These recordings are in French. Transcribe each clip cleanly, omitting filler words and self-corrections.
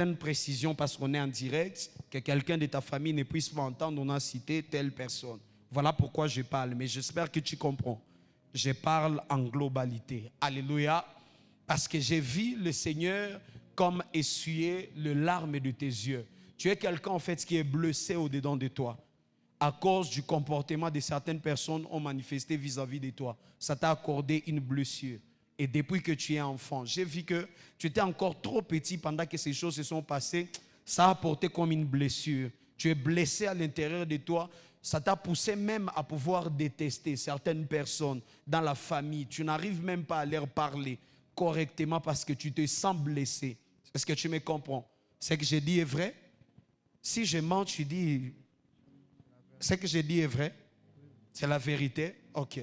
Une précision parce qu'on est en direct, que quelqu'un de ta famille ne puisse pas entendre, on a cité telle personne. Voilà pourquoi je parle, mais j'espère que tu comprends. Je parle en globalité. Alléluia. Parce que j'ai vu le Seigneur comme essuyer les larmes de tes yeux. Tu es quelqu'un en fait qui est blessé au-dedans de toi. À cause du comportement de certaines personnes ont manifesté vis-à-vis de toi. Ça t'a accordé une blessure. Et depuis que tu es enfant, j'ai vu que tu étais encore trop petit pendant que ces choses se sont passées. Ça a apporté comme une blessure. Tu es blessé à l'intérieur de toi. Ça t'a poussé même à pouvoir détester certaines personnes dans la famille. Tu n'arrives même pas à leur parler correctement parce que tu te sens blessé. Est-ce que tu me comprends? Ce que j'ai dit est vrai? Si je mens, tu dis, ce que j'ai dit est vrai? C'est la vérité? Ok.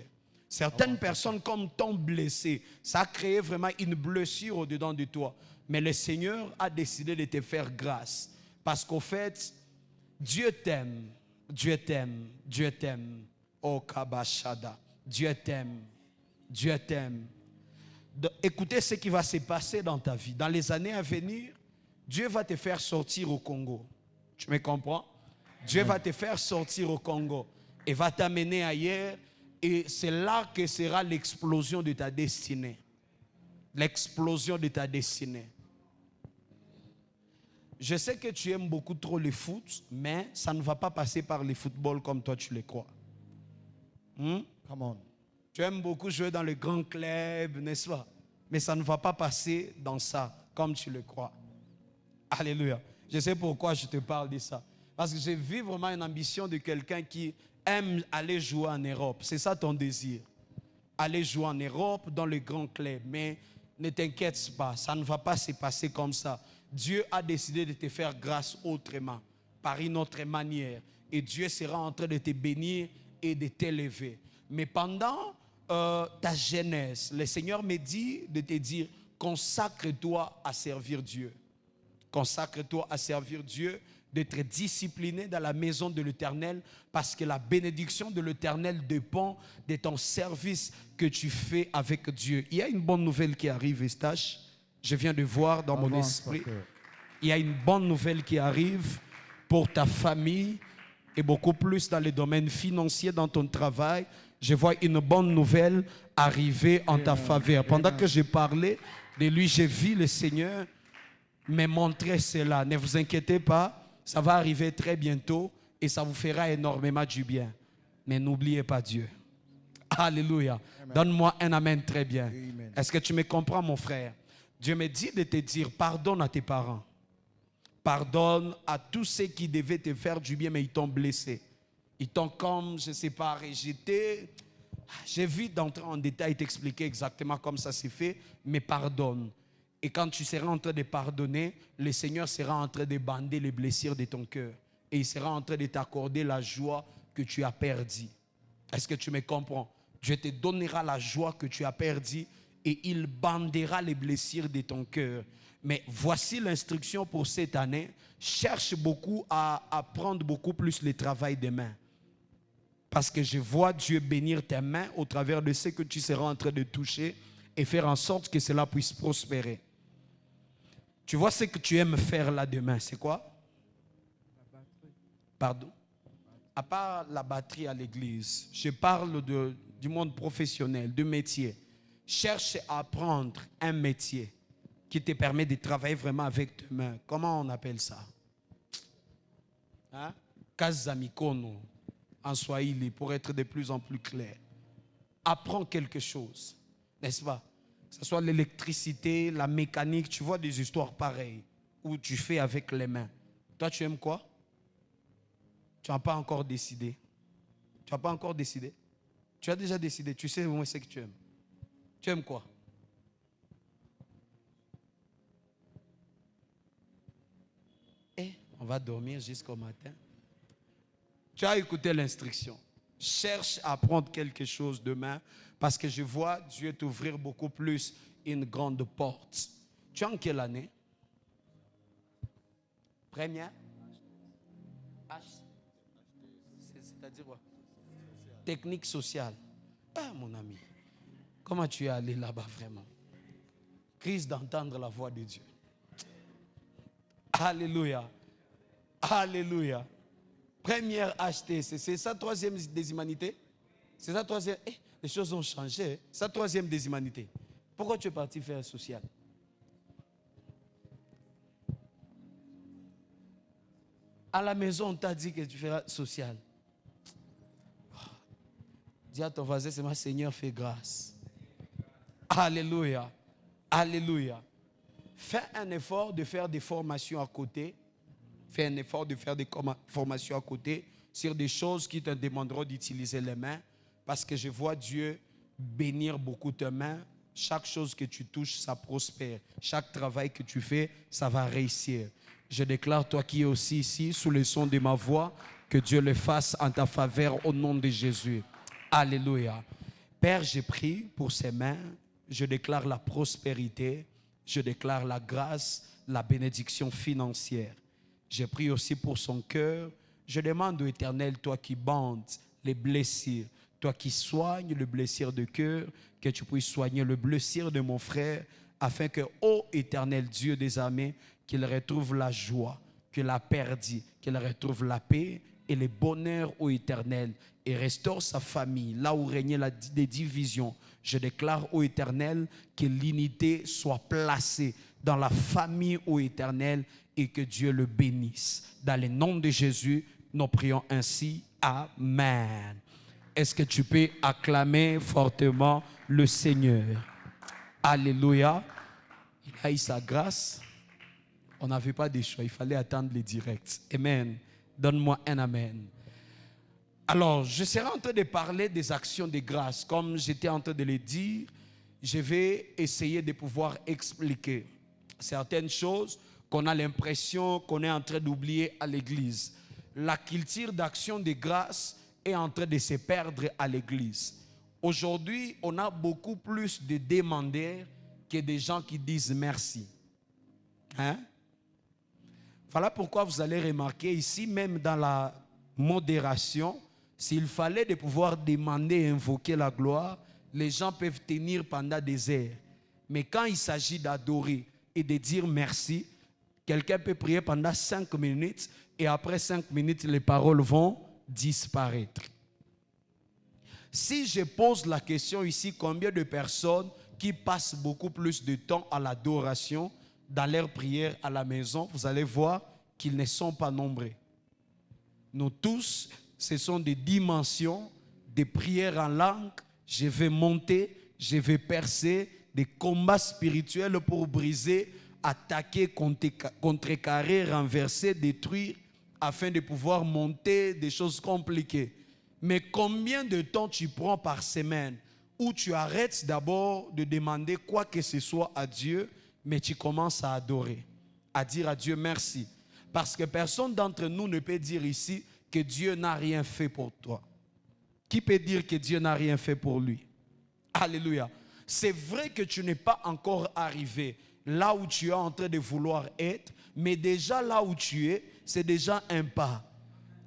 Certaines personnes comme t'ont blessé, ça a créé vraiment une blessure au-dedans de toi. Mais le Seigneur a décidé de te faire grâce. Parce qu'au fait, Dieu t'aime. Dieu t'aime. Dieu t'aime. Oh Kabashada. Dieu t'aime. Dieu t'aime. Écoutez ce qui va se passer dans ta vie. Dans les années à venir, Dieu va te faire sortir au Congo. Tu me comprends? Dieu va te faire sortir au Congo et va t'amener ailleurs. Et c'est là que sera l'explosion de ta destinée. L'explosion de ta destinée. Je sais que tu aimes beaucoup trop le foot, mais ça ne va pas passer par le football comme toi tu le crois. Come on. Tu aimes beaucoup jouer dans le grand club, n'est-ce pas? Mais ça ne va pas passer dans ça comme tu le crois. Alléluia. Je sais pourquoi je te parle de ça. Parce que j'ai vu vraiment une ambition de quelqu'un qui aime aller jouer en Europe. C'est ça ton désir. Aller jouer en Europe dans le grand club. Mais ne t'inquiète pas, ça ne va pas se passer comme ça. Dieu a décidé de te faire grâce autrement, par une autre manière. Et Dieu sera en train de te bénir et de t'élever. Mais pendant ta jeunesse, le Seigneur me dit de te dire, consacre-toi à servir Dieu. Consacre-toi à servir Dieu, d'être discipliné dans la maison de l'Éternel, parce que la bénédiction de l'Éternel dépend de ton service que tu fais avec Dieu. Il y a une bonne nouvelle qui arrive, Eustache. Je viens de voir dans mon esprit. Il y a une bonne nouvelle qui arrive pour ta famille et beaucoup plus dans le domaine financier, dans ton travail. Je vois une bonne nouvelle arriver en ta faveur. Pendant que je parlais de lui, j'ai vu le Seigneur me montrer cela. Ne vous inquiétez pas, ça va arriver très bientôt et ça vous fera énormément du bien. Mais n'oubliez pas Dieu. Alléluia. Donne-moi un amen très bien. Est-ce que tu me comprends, mon frère? Dieu me dit de te dire, pardonne à tes parents. Pardonne à tous ceux qui devaient te faire du bien, mais ils t'ont blessé. Ils t'ont comme, je ne sais pas, rejeté. J'ai vu d'entrer en détail t'expliquer exactement comme ça s'est fait, mais pardonne. Et quand tu seras en train de pardonner, le Seigneur sera en train de bander les blessures de ton cœur. Et il sera en train de t'accorder la joie que tu as perdue. Est-ce que tu me comprends? Dieu te donnera la joie que tu as perdue et il bandera les blessures de ton cœur. Mais voici l'instruction pour cette année. Cherche beaucoup à apprendre beaucoup plus le travail des mains. Parce que je vois Dieu bénir tes mains au travers de ce que tu seras en train de toucher et faire en sorte que cela puisse prospérer. Tu vois ce que tu aimes faire là demain, c'est quoi? La batterie. Pardon? À part la batterie à l'église, je parle du monde professionnel, de métier. Cherche à apprendre un métier qui te permet de travailler vraiment avec tes mains. Comment on appelle ça? Hein? Kazamikono, en Swahili, pour être de plus en plus clair. Apprends quelque chose, n'est-ce pas? Que ce soit l'électricité, la mécanique, tu vois des histoires pareilles où tu fais avec les mains. Toi, tu aimes quoi? Tu n'as pas encore décidé. Tu n'as pas encore décidé. Tu as déjà décidé. Tu sais au moins ce que tu aimes. Tu aimes quoi? Et on va dormir jusqu'au matin. Tu as écouté l'instruction. Cherche à apprendre quelque chose demain parce que je vois Dieu t'ouvrir beaucoup plus une grande porte. Tu es en quelle année? Première? C'est-à-dire quoi? Technique sociale. Ah, mon ami, comment tu es allé là-bas vraiment? Crise d'entendre la voix de Dieu. Alléluia. Alléluia. Première acheter, c'est sa troisième des humanités? C'est sa troisième. Les choses ont changé. Sa troisième des humanités. Pourquoi tu es parti faire social? À la maison, on t'a dit que tu feras social. Dis à ton voisin, c'est ma Seigneur, fais grâce. Alléluia. Alléluia. Fais un effort de faire des formations à côté. Fais un effort de faire des formations à côté sur des choses qui te demanderont d'utiliser les mains. Parce que je vois Dieu bénir beaucoup tes mains. Chaque chose que tu touches, ça prospère. Chaque travail que tu fais, ça va réussir. Je déclare, toi qui es aussi ici, sous le son de ma voix, que Dieu le fasse en ta faveur au nom de Jésus. Alléluia. Père, je prie pour ces mains. Je déclare la prospérité. Je déclare la grâce, la bénédiction financière. Je prie aussi pour son cœur. Je demande au Éternel, toi qui bandes les blessures, toi qui soignes le blessure de cœur, que tu puisses soigner le blessure de mon frère, afin que, ô Éternel Dieu des armées, qu'il retrouve la joie, que la perdit, qu'il retrouve la paix et le bonheur au Éternel, et restaure sa famille, là où régnait des divisions. Je déclare au Éternel que l'unité soit placée dans la famille au Éternel et que Dieu le bénisse. Dans le nom de Jésus, nous prions ainsi. Amen. Est-ce que tu peux acclamer fortement le Seigneur? Alléluia. Il a eu sa grâce. On n'avait pas de choix. Il fallait attendre les directs. Amen. Donne-moi un amen. Alors, je serai en train de parler des actions de grâce. Comme j'étais en train de le dire, je vais essayer de pouvoir expliquer certaines choses qu'on a l'impression qu'on est en train d'oublier à l'église. La culture d'action de grâce est en train de se perdre à l'église. Aujourd'hui, on a beaucoup plus de demandeurs que des gens qui disent merci. Hein? Voilà pourquoi vous allez remarquer ici, même dans la modération, s'il fallait de pouvoir demander et invoquer la gloire, les gens peuvent tenir pendant des heures. Mais quand il s'agit d'adorer et de dire merci, quelqu'un peut prier pendant 5 minutes et après 5 minutes, les paroles vont disparaître. Si je pose la question ici, combien de personnes qui passent beaucoup plus de temps à l'adoration dans leur prière à la maison, vous allez voir qu'ils ne sont pas nombreux. Nous tous, ce sont des dimensions, des prières en langue. Je vais monter, je vais percer, des combats spirituels pour briser, attaquer, contrecarrer, renverser, détruire, afin de pouvoir monter des choses compliquées. Mais combien de temps tu prends par semaine où tu arrêtes d'abord de demander quoi que ce soit à Dieu, mais tu commences à adorer, à dire à Dieu merci. Parce que personne d'entre nous ne peut dire ici que Dieu n'a rien fait pour toi. Qui peut dire que Dieu n'a rien fait pour lui? Alléluia. C'est vrai que tu n'es pas encore arrivé là où tu es en train de vouloir être, mais déjà là où tu es, c'est déjà un pas.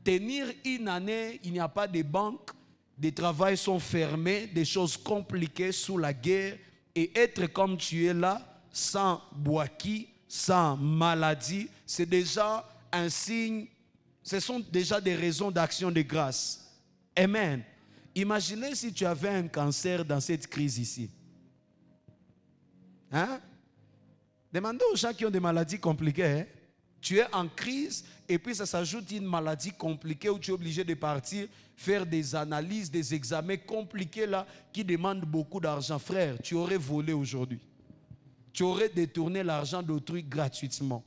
Tenir une année, il n'y a pas de banque, des travails sont fermés, des choses compliquées sous la guerre, et être comme tu es là, sans boaki, sans maladie, c'est déjà un signe, ce sont déjà des raisons d'action de grâce. Amen. Imaginez si tu avais un cancer dans cette crise ici. Hein? Demandez aux gens qui ont des maladies compliquées. Hein? Tu es en crise et puis ça s'ajoute une maladie compliquée où tu es obligé de partir faire des analyses, des examens compliqués là qui demandent beaucoup d'argent. Frère, tu aurais volé aujourd'hui. Tu aurais détourné l'argent d'autrui gratuitement.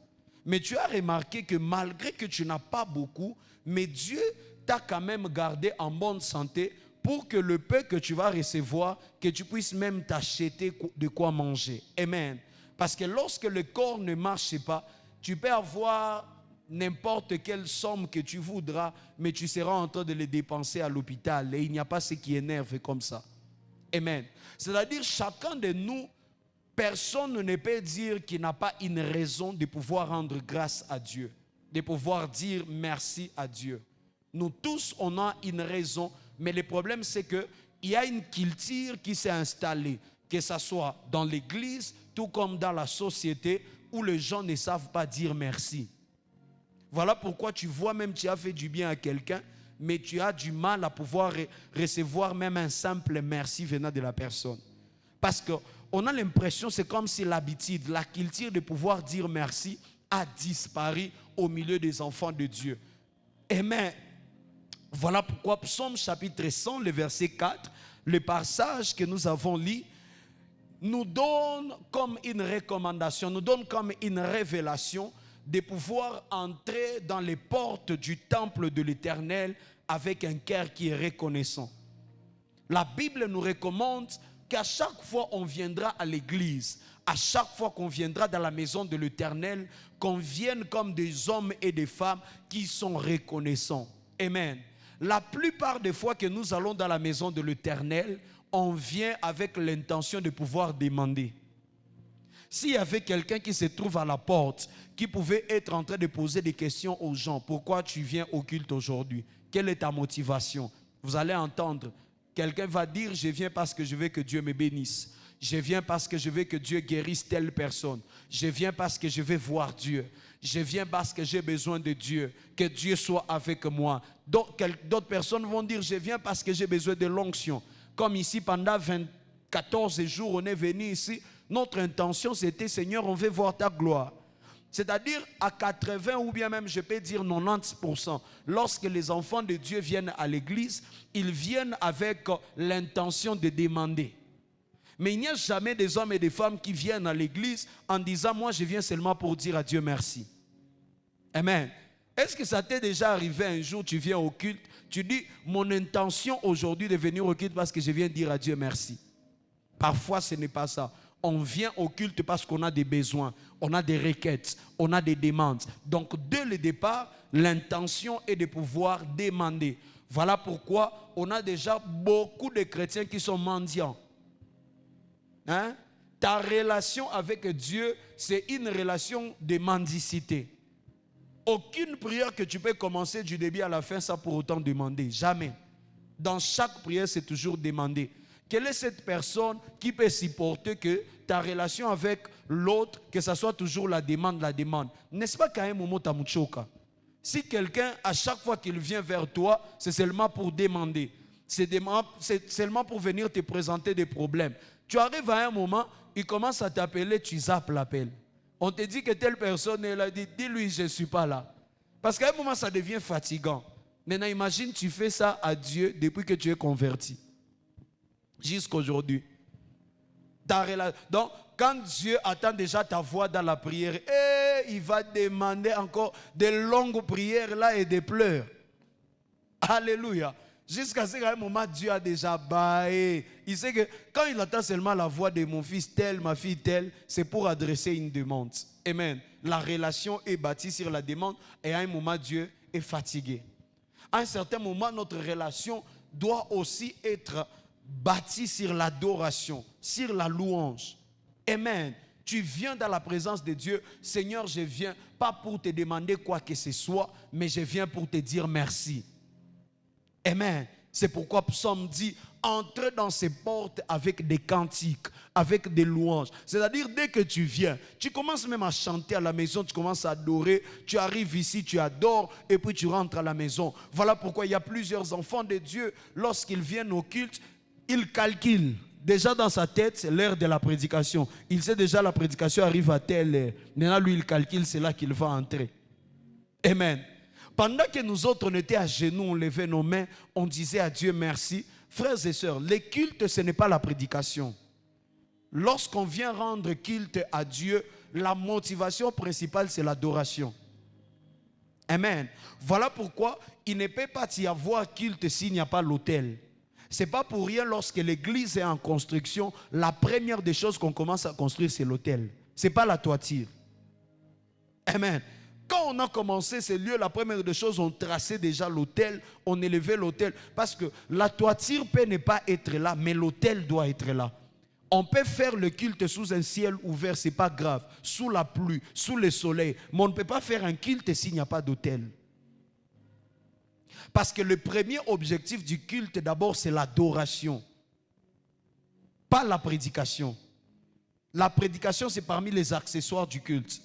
Mais tu as remarqué que malgré que tu n'as pas beaucoup, mais Dieu t'a quand même gardé en bonne santé pour que le peu que tu vas recevoir, que tu puisses même t'acheter de quoi manger. Amen. Parce que lorsque le corps ne marche pas, tu peux avoir n'importe quelle somme que tu voudras, mais tu seras en train de les dépenser à l'hôpital. Et il n'y a pas ce qui énerve comme ça. Amen. C'est-à-dire, chacun de nous, personne ne peut dire qu'il n'a pas une raison de pouvoir rendre grâce à Dieu, de pouvoir dire merci à Dieu. Nous tous, on a une raison, mais le problème c'est qu'il y a une culture qui s'est installée, que ce soit dans l'église, tout comme dans la société, où les gens ne savent pas dire merci. Voilà pourquoi tu vois même tu as fait du bien à quelqu'un, mais tu as du mal à pouvoir recevoir même un simple merci venant de la personne. Parce qu'on a l'impression, c'est comme si l'habitude, la culture de pouvoir dire merci a disparu au milieu des enfants de Dieu. Amen. Voilà pourquoi Psaume chapitre 100, le verset 4, le passage que nous avons lu, nous donne comme une recommandation, nous donne comme une révélation de pouvoir entrer dans les portes du temple de l'Éternel avec un cœur qui est reconnaissant. La Bible nous recommande qu'à chaque fois on viendra à l'église, à chaque fois qu'on viendra dans la maison de l'Éternel, qu'on vienne comme des hommes et des femmes qui sont reconnaissants. Amen. La plupart des fois que nous allons dans la maison de l'Éternel, on vient avec l'intention de pouvoir demander. S'il y avait quelqu'un qui se trouve à la porte, qui pouvait être en train de poser des questions aux gens, pourquoi tu viens au culte aujourd'hui? Quelle est ta motivation? Vous allez entendre, quelqu'un va dire, je viens parce que je veux que Dieu me bénisse. Je viens parce que je veux que Dieu guérisse telle personne. Je viens parce que je veux voir Dieu. Je viens parce que j'ai besoin de Dieu. Que Dieu soit avec moi. D'autres personnes vont dire, je viens parce que j'ai besoin de l'onction. Comme ici, pendant 14 jours, on est venu ici. Notre intention, c'était, Seigneur, on veut voir ta gloire. C'est-à-dire, à 80 ou bien même, je peux dire 90%, lorsque les enfants de Dieu viennent à l'église, ils viennent avec l'intention de demander. Mais il n'y a jamais des hommes et des femmes qui viennent à l'église en disant, moi, je viens seulement pour dire à Dieu merci. Amen. Est-ce que ça t'est déjà arrivé un jour, tu viens au culte, tu dis, mon intention aujourd'hui de venir au culte parce que je viens dire à Dieu merci. Parfois, ce n'est pas ça. On vient au culte parce qu'on a des besoins, on a des requêtes, on a des demandes. Donc, dès le départ, l'intention est de pouvoir demander. Voilà pourquoi on a déjà beaucoup de chrétiens qui sont mendiants. Hein? Ta relation avec Dieu, c'est une relation de mendicité. Aucune prière que tu peux commencer du début à la fin sans pour autant demander. Jamais. Dans chaque prière, c'est toujours demander. Quelle est cette personne qui peut supporter que ta relation avec l'autre, que ce soit toujours la demande? N'est-ce pas qu'à un moment, tu as mouchoka? Si quelqu'un, à chaque fois qu'il vient vers toi, c'est seulement pour demander. C'est seulement pour venir te présenter des problèmes. Tu arrives à un moment, il commence à t'appeler, tu zappes l'appel. On te dit que telle personne est là, dis-lui, je ne suis pas là. Parce qu'à un moment, ça devient fatigant. Maintenant, imagine, tu fais ça à Dieu depuis que tu es converti. Jusqu'à aujourd'hui. Donc, quand Dieu attend déjà ta voix dans la prière, il va demander encore de longues prières là et des pleurs. Alléluia. Jusqu'à ce qu'à un moment, Dieu a déjà baillé. Il sait que quand il entend seulement la voix de mon fils tel, ma fille telle, c'est pour adresser une demande. Amen. La relation est bâtie sur la demande et à un moment, Dieu est fatigué. À un certain moment, notre relation doit aussi être bâtie sur l'adoration, sur la louange. Amen. Tu viens dans la présence de Dieu. Seigneur, je viens pas pour te demander quoi que ce soit, mais je viens pour te dire merci. Amen. C'est pourquoi Psaume dit, entre dans ces portes avec des cantiques, avec des louanges. C'est-à-dire, dès que tu viens, tu commences même à chanter à la maison, tu commences à adorer, tu arrives ici, tu adores, et puis tu rentres à la maison. Voilà pourquoi il y a plusieurs enfants de Dieu, lorsqu'ils viennent au culte, ils calculent. Déjà dans sa tête, c'est l'heure de la prédication. Il sait déjà la prédication arrive à telle heure. Maintenant, lui, il calcule, c'est là qu'il va entrer. Amen. Pendant que nous autres, on était à genoux, on levait nos mains, on disait à Dieu merci. Frères et sœurs, le culte, ce n'est pas la prédication. Lorsqu'on vient rendre culte à Dieu, la motivation principale, c'est l'adoration. Amen. Voilà pourquoi il ne peut pas y avoir culte s'il n'y a pas l'autel. Ce n'est pas pour rien lorsque l'église est en construction, la première des choses qu'on commence à construire, c'est l'autel. Ce n'est pas la toiture. Amen. Quand on a commencé ces lieux, la première des choses, on traçait déjà l'autel, on élevait l'autel. Parce que la toiture peut ne pas être là, mais l'autel doit être là. On peut faire le culte sous un ciel ouvert, ce n'est pas grave. Sous la pluie, sous le soleil. Mais on ne peut pas faire un culte s'il n'y a pas d'autel. Parce que le premier objectif du culte, d'abord, c'est l'adoration. Pas la prédication. La prédication, c'est parmi les accessoires du culte.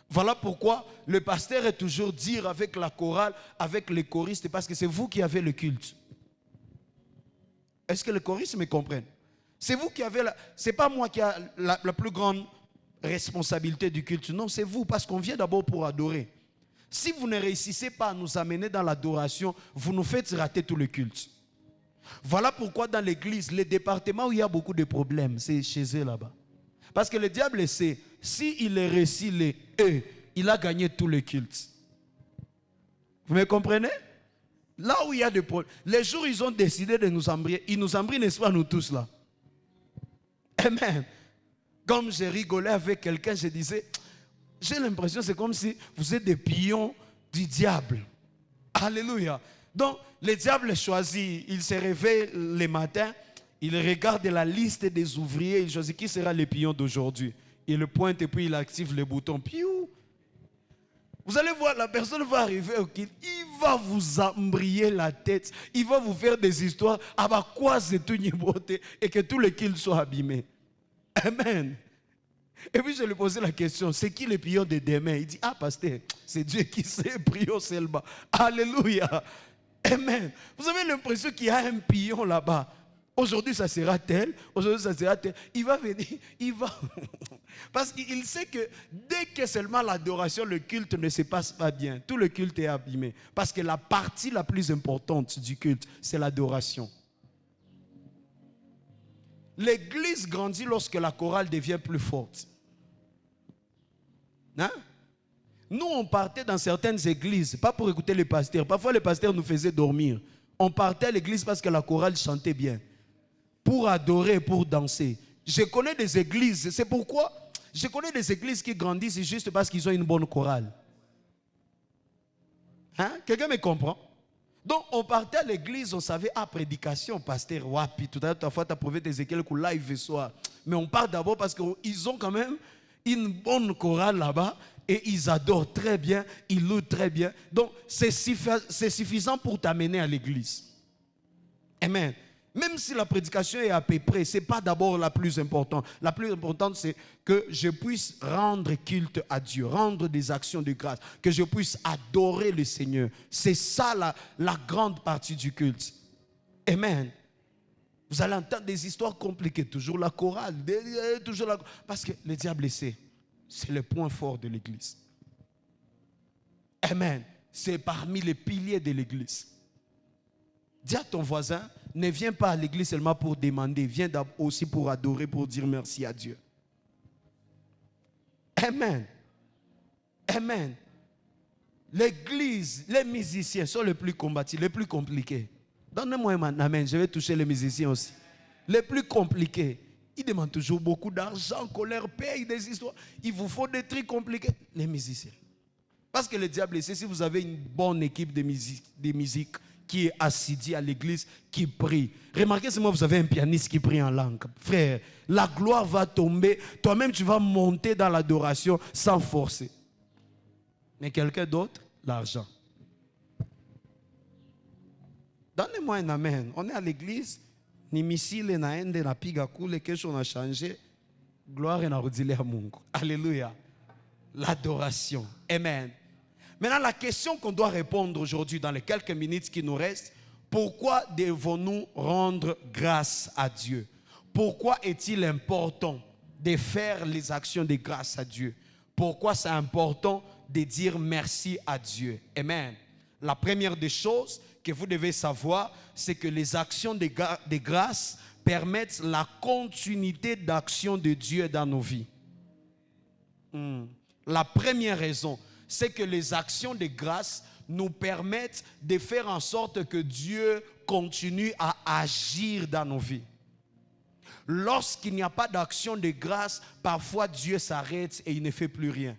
Voilà pourquoi le pasteur est toujours dire avec la chorale, avec les choristes, parce que c'est vous qui avez le culte. Est-ce que les choristes me comprennent? C'est vous qui avez c'est pas moi qui a la plus grande responsabilité du culte. Non, c'est vous, parce qu'on vient d'abord pour adorer. Si vous ne réussissez pas à nous amener dans l'adoration, vous nous faites rater tout le culte. Voilà pourquoi dans l'église, les départements où il y a beaucoup de problèmes, c'est chez eux là-bas. Parce que le diable sait, s'il est réussi les E, il a gagné tout le culte. Vous me comprenez? Là où il y a des problèmes, les jours où ils ont décidé de nous embryer, ils nous embrient, n'est-ce pas, nous tous là? Amen. Comme j'ai rigolé avec quelqu'un, je disais, j'ai l'impression c'est comme si vous êtes des pions du diable. Alléluia. Donc, le diable choisit, il se réveille le matin, il regarde la liste des ouvriers, il choisit qui sera le pion d'aujourd'hui. Il le pointe et puis il active le bouton. Piou. Vous allez voir, la personne va arriver au kill, il va vous embrayer la tête, il va vous faire des histoires, quoi c'est tout niboté et que tous les kills soient abîmés. Amen. Et puis je lui posais la question, c'est qui le pion de demain? Il dit, pasteur, c'est Dieu qui sait, prions seulement. Alléluia. Amen. Vous avez l'impression qu'il y a un pion là-bas. Aujourd'hui ça sera tel, aujourd'hui ça sera tel. Il va venir, il va. Parce qu'il sait que dès que seulement l'adoration, le culte ne se passe pas bien, tout le culte est abîmé. Parce que la partie la plus importante du culte, c'est l'adoration. L'église grandit lorsque la chorale devient plus forte. Hein? Nous, on partait dans certaines églises, pas pour écouter les pasteurs. Parfois, les pasteurs nous faisaient dormir. On partait à l'église parce que la chorale chantait bien. Pour adorer, pour danser. Je connais des églises, c'est pourquoi je connais des églises qui grandissent juste parce qu'ils ont une bonne chorale. Hein? Quelqu'un me comprend? Donc, on partait à l'église, on savait, prédication, pasteur, wapi, tout à l'heure, ta fois, tu as prouvé des équelles qu'on live ce soir. Mais on part d'abord parce qu'ils ont quand même une bonne chorale là-bas et ils adorent très bien, ils louent très bien. Donc, c'est suffisant pour t'amener à l'église. Amen. Même si la prédication est à peu près, ce n'est pas d'abord la plus importante. La plus importante, c'est que je puisse rendre culte à Dieu, rendre des actions de grâce, que je puisse adorer le Seigneur. C'est ça la grande partie du culte. Amen. Vous allez entendre des histoires compliquées, toujours la chorale, parce que le diable sait, c'est le point fort de l'église. Amen. C'est parmi les piliers de l'église. Dis à ton voisin, ne viens pas à l'église seulement pour demander, viens aussi pour adorer, pour dire merci à Dieu. Amen. Amen. L'église, les musiciens sont les plus combatifs, les plus compliqués. Donnez-moi un amen, je vais toucher les musiciens aussi. Les plus compliqués. Ils demandent toujours beaucoup d'argent, qu'on leur paye des histoires. Il vous faut des trucs compliqués. Les musiciens. Parce que le diable sait, si vous avez une bonne équipe de musique qui est assidue à l'église, qui prie. Remarquez seulement, vous avez un pianiste qui prie en langue. Frère, la gloire va tomber. Toi-même, tu vas monter dans l'adoration sans forcer. Mais quelqu'un d'autre, l'argent. Donnez-moi un amen. On est à l'église. Ni missile na ende na piga kule kesho on a changé. Gloire na rudile à Mungu. Alléluia. L'adoration. Amen. Maintenant, la question qu'on doit répondre aujourd'hui dans les quelques minutes qui nous restent, pourquoi devons-nous rendre grâce à Dieu? Pourquoi est-il important de faire les actions de grâce à Dieu? Pourquoi c'est important de dire merci à Dieu? Amen. La première des choses que vous devez savoir, c'est que les actions de grâce permettent la continuité d'action de Dieu dans nos vies. La première raison, c'est que les actions de grâce nous permettent de faire en sorte que Dieu continue à agir dans nos vies. Lorsqu'il n'y a pas d'action de grâce, parfois Dieu s'arrête et il ne fait plus rien.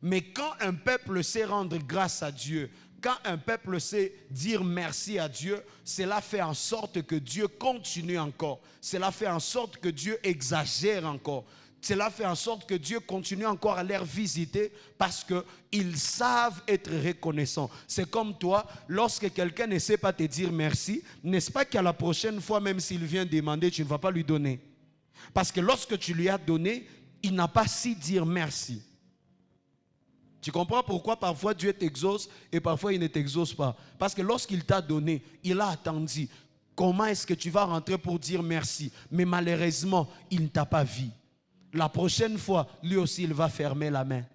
Mais quand un peuple sait rendre grâce à Dieu, quand un peuple sait dire merci à Dieu, cela fait en sorte que Dieu continue encore. Cela fait en sorte que Dieu exagère encore. Cela fait en sorte que Dieu continue encore à les visiter parce qu'ils savent être reconnaissants. C'est comme toi, lorsque quelqu'un ne sait pas te dire merci, n'est-ce pas qu'à la prochaine fois, même s'il vient demander, tu ne vas pas lui donner? Parce que lorsque tu lui as donné, il n'a pas su dire merci. Tu comprends pourquoi parfois Dieu t'exauce et parfois il ne t'exauce pas? Parce que lorsqu'il t'a donné, il a attendu. Comment est-ce que tu vas rentrer pour dire merci? Mais malheureusement, il ne t'a pas vu. La prochaine fois, lui aussi, il va fermer la main.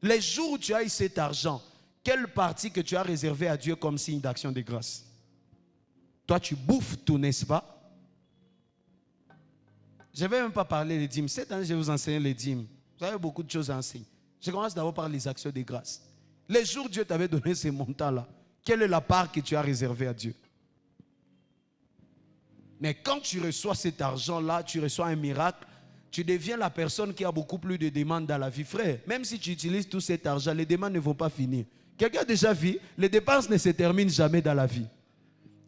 Les jours où tu as eu cet argent, quelle partie que tu as réservée à Dieu comme signe d'action de grâce? Toi, tu bouffes tout, n'est-ce pas? Je ne vais même pas parler des dîmes. Cette année, je vais vous enseigner les dîmes. Vous avez beaucoup de choses à enseigner. Je commence d'abord par les actions de grâce. Les jours où Dieu t'avait donné ces montants-là, quelle est la part que tu as réservée à Dieu? Mais quand tu reçois cet argent-là, tu reçois un miracle, tu deviens la personne qui a beaucoup plus de demandes dans la vie. Frère, même si tu utilises tout cet argent, les demandes ne vont pas finir. Quelqu'un a déjà vu, les dépenses ne se terminent jamais dans la vie.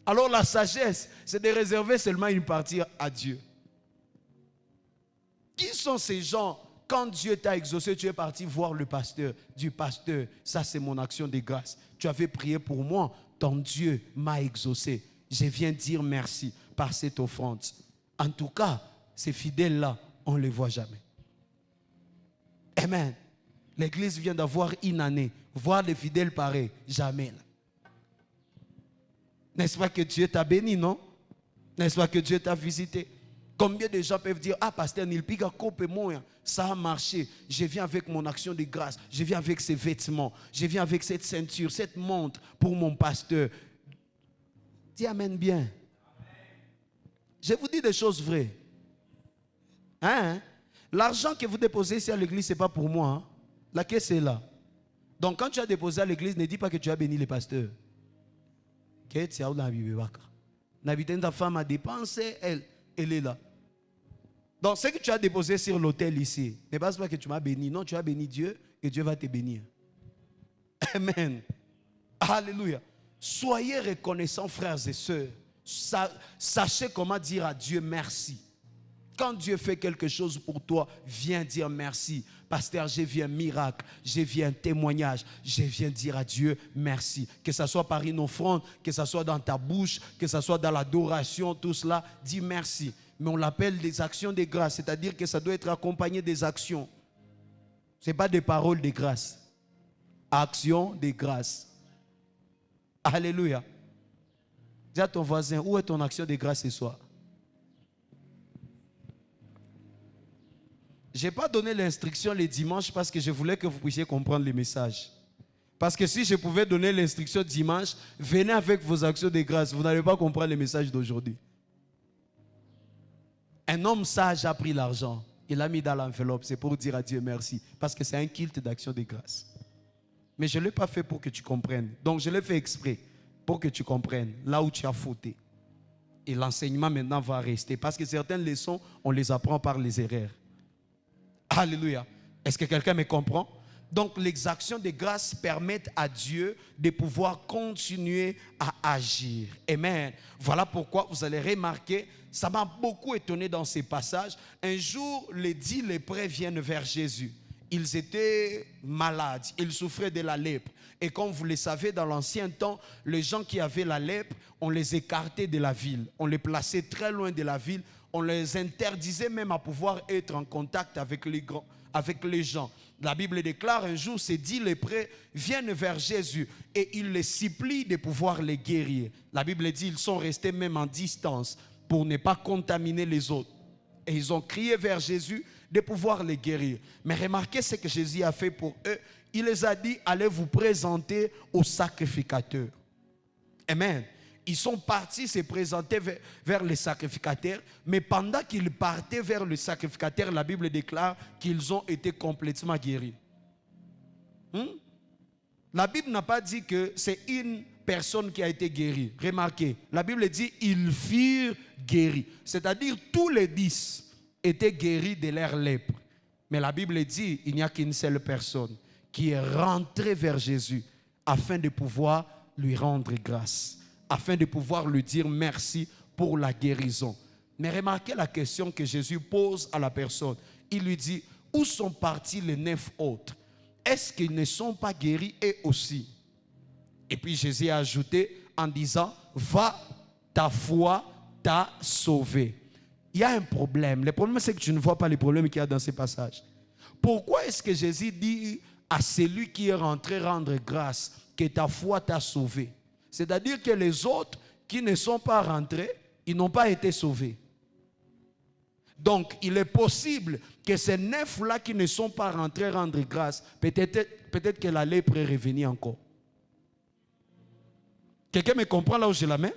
Alors la sagesse, c'est de réserver seulement une partie à Dieu. Qui sont ces gens? Quand Dieu t'a exaucé, tu es parti voir le pasteur. Du pasteur, ça c'est mon action de grâce. Tu avais prié pour moi, ton Dieu m'a exaucé. Je viens dire merci par cette offrande. En tout cas, ces fidèles-là, on ne les voit jamais. Amen. L'église vient d'avoir une année. Voir les fidèles pareils, jamais. N'est-ce pas que Dieu t'a béni, non? N'est-ce pas que Dieu t'a visité? Combien de gens peuvent dire, ah, pasteur Nilpiga, ça a marché. Je viens avec mon action de grâce. Je viens avec ces vêtements. Je viens avec cette ceinture, cette montre pour mon pasteur. Dis amen bien. Je vous dis des choses vraies. Hein? L'argent que vous déposez ici à l'église, ce n'est pas pour moi. Hein? La caisse est là. Donc quand tu as déposé à l'église, ne dis pas que tu as béni les pasteurs. Ta femme a dépensé, elle est là. Donc ce que tu as déposé sur l'autel ici, ne pense pas que tu m'as béni. Non, tu as béni Dieu et Dieu va te bénir. Amen. Alléluia. Soyez reconnaissants, frères et sœurs. Sachez comment dire à Dieu merci. Quand Dieu fait quelque chose pour toi, viens dire merci. Pasteur, j'ai vu un miracle, j'ai vu un témoignage, je viens dire à Dieu merci. Que ce soit par une offrande, que ce soit dans ta bouche, que ce soit dans l'adoration, tout cela, dis merci. Mais on l'appelle des actions de grâce, c'est-à-dire que ça doit être accompagné des actions. Ce n'est pas des paroles de grâce. Actions de grâce. Alléluia. Dis à ton voisin, où est ton action de grâce ce soir? Je n'ai pas donné l'instruction les dimanches parce que je voulais que vous puissiez comprendre le message. Parce que si je pouvais donner l'instruction dimanche, venez avec vos actions de grâce. Vous n'allez pas comprendre le message d'aujourd'hui. Un homme sage a pris l'argent. Il l'a mis dans l'enveloppe. C'est pour dire à Dieu merci. Parce que c'est un culte d'action de grâce. Mais je ne l'ai pas fait pour que tu comprennes. Donc je l'ai fait exprès pour que tu comprennes là où tu as fauté. Et l'enseignement maintenant va rester. Parce que certaines leçons, on les apprend par les erreurs. Alléluia. Est-ce que quelqu'un me comprend? Donc les actions de grâce permettent à Dieu de pouvoir continuer à agir. Amen. Voilà pourquoi vous allez remarquer, ça m'a beaucoup étonné dans ces passages. Un jour, les 10 lépreux viennent vers Jésus. Ils étaient malades, ils souffraient de la lèpre. Et comme vous le savez, dans l'ancien temps, les gens qui avaient la lèpre, on les écartait de la ville. On les plaçait très loin de la ville. On les interdisait même à pouvoir être en contact avec les gens. La Bible déclare un jour, ces 10 lépreux viennent vers Jésus et il les supplie de pouvoir les guérir. La Bible dit, ils sont restés même en distance pour ne pas contaminer les autres. Et ils ont crié vers Jésus de pouvoir les guérir. Mais remarquez ce que Jésus a fait pour eux. Il les a dit, allez vous présenter au sacrificateur. Amen. Ils sont partis se présenter vers les sacrificateurs, mais pendant qu'ils partaient vers le sacrificateur, la Bible déclare qu'ils ont été complètement guéris. La Bible n'a pas dit que c'est une personne qui a été guérie. Remarquez, la Bible dit ils furent guéris. C'est-à-dire tous les 10 étaient guéris de leur lèpre. Mais la Bible dit il n'y a qu'une seule personne qui est rentrée vers Jésus afin de pouvoir lui rendre grâce, afin de pouvoir lui dire merci pour la guérison. Mais remarquez la question que Jésus pose à la personne. Il lui dit, où sont partis les 9 autres? Est-ce qu'ils ne sont pas guéris eux aussi? Et puis Jésus a ajouté en disant, va, ta foi t'a t'a sauvé. Il y a un problème. Le problème, c'est que tu ne vois pas les problèmes qu'il y a dans ces passages. Pourquoi est-ce que Jésus dit à celui qui est rentré rendre grâce que ta foi t'a sauvé? C'est-à-dire que les autres qui ne sont pas rentrés, ils n'ont pas été sauvés. Donc, il est possible que ces 9-là qui ne sont pas rentrés rendre grâce, peut-être que la lèpre est revenue encore. Quelqu'un me comprend là où je l'amène?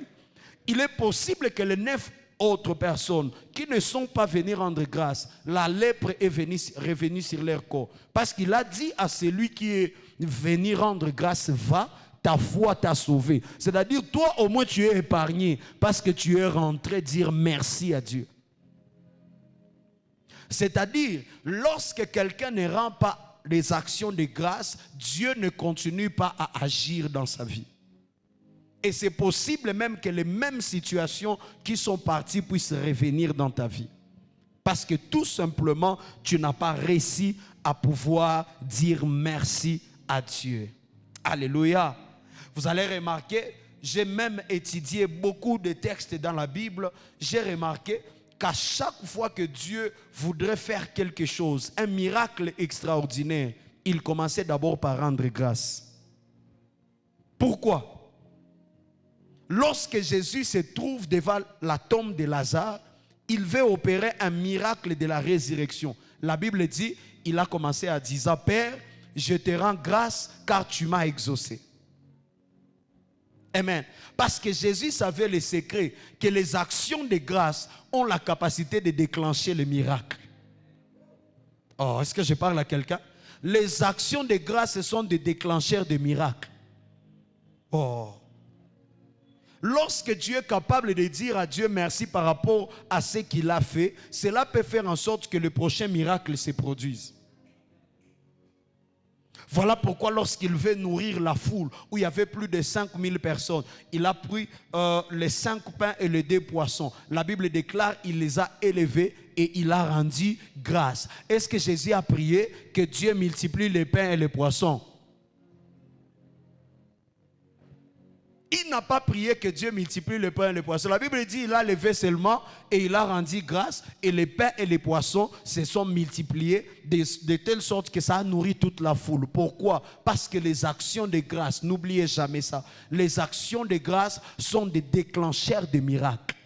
Il est possible que les 9 autres personnes qui ne sont pas venues rendre grâce, la lèpre est revenue sur leur corps. Parce qu'il a dit à celui qui est venu rendre grâce, va, ta foi t'a sauvé. C'est-à-dire, toi au moins tu es épargné parce que tu es rentré dire merci à Dieu. C'est-à-dire, lorsque quelqu'un ne rend pas les actions de grâce, Dieu ne continue pas à agir dans sa vie. Et c'est possible même que les mêmes situations qui sont parties puissent revenir dans ta vie. Parce que tout simplement, tu n'as pas réussi à pouvoir dire merci à Dieu. Alléluia. Vous allez remarquer, j'ai même étudié beaucoup de textes dans la Bible. J'ai remarqué qu'à chaque fois que Dieu voudrait faire quelque chose, un miracle extraordinaire, il commençait d'abord par rendre grâce. Pourquoi? Lorsque Jésus se trouve devant la tombe de Lazare, il veut opérer un miracle de la résurrection. La Bible dit, il a commencé à dire, Père, je te rends grâce car tu m'as exaucé. Amen. Parce que Jésus savait le secret que les actions de grâce ont la capacité de déclencher le miracle. Oh, est-ce que je parle à quelqu'un? Les actions de grâce sont des déclencheurs de miracles. Oh. Lorsque Dieu est capable de dire à Dieu merci par rapport à ce qu'il a fait, cela peut faire en sorte que le prochain miracle se produise. Voilà pourquoi lorsqu'il veut nourrir la foule, où il y avait plus de 5000 personnes, il a pris les 5 pains et les 2 poissons. La Bible déclare qu'il les a élevés et il a rendu grâce. Est-ce que Jésus a prié que Dieu multiplie les pains et les poissons? Il n'a pas prié que Dieu multiplie le pain et les poissons. La Bible dit qu'il a levé seulement et il a rendu grâce. Et les pains et les poissons se sont multipliés de telle sorte que ça a nourri toute la foule. Pourquoi? Parce que les actions de grâce, n'oubliez jamais ça, les actions de grâce sont des déclencheurs de miracles.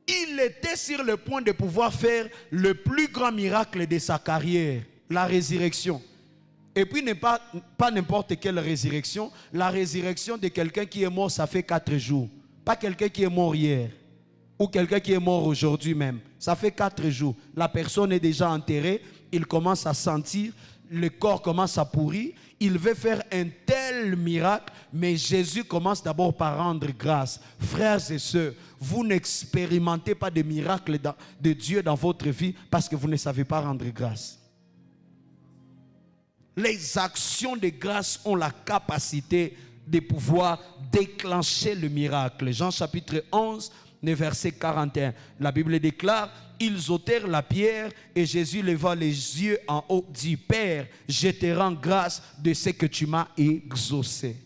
Il était sur le point de pouvoir faire le plus grand miracle de sa carrière, la résurrection. Et puis, pas n'importe quelle résurrection. La résurrection de quelqu'un qui est mort, ça fait 4 jours. Pas quelqu'un qui est mort hier. Ou quelqu'un qui est mort aujourd'hui même. Ça fait 4 jours. La personne est déjà enterrée. Il commence à sentir. Le corps commence à pourrir. Il veut faire un tel miracle. Mais Jésus commence d'abord par rendre grâce. Frères et sœurs, vous n'expérimentez pas de miracles de Dieu dans votre vie parce que vous ne savez pas rendre grâce. Les actions de grâce ont la capacité de pouvoir déclencher le miracle. Jean chapitre 11, verset 41. La Bible déclare, ils ôtèrent la pierre et Jésus leva les yeux en haut, dit, Père, je te rends grâce de ce que tu m'as exaucé.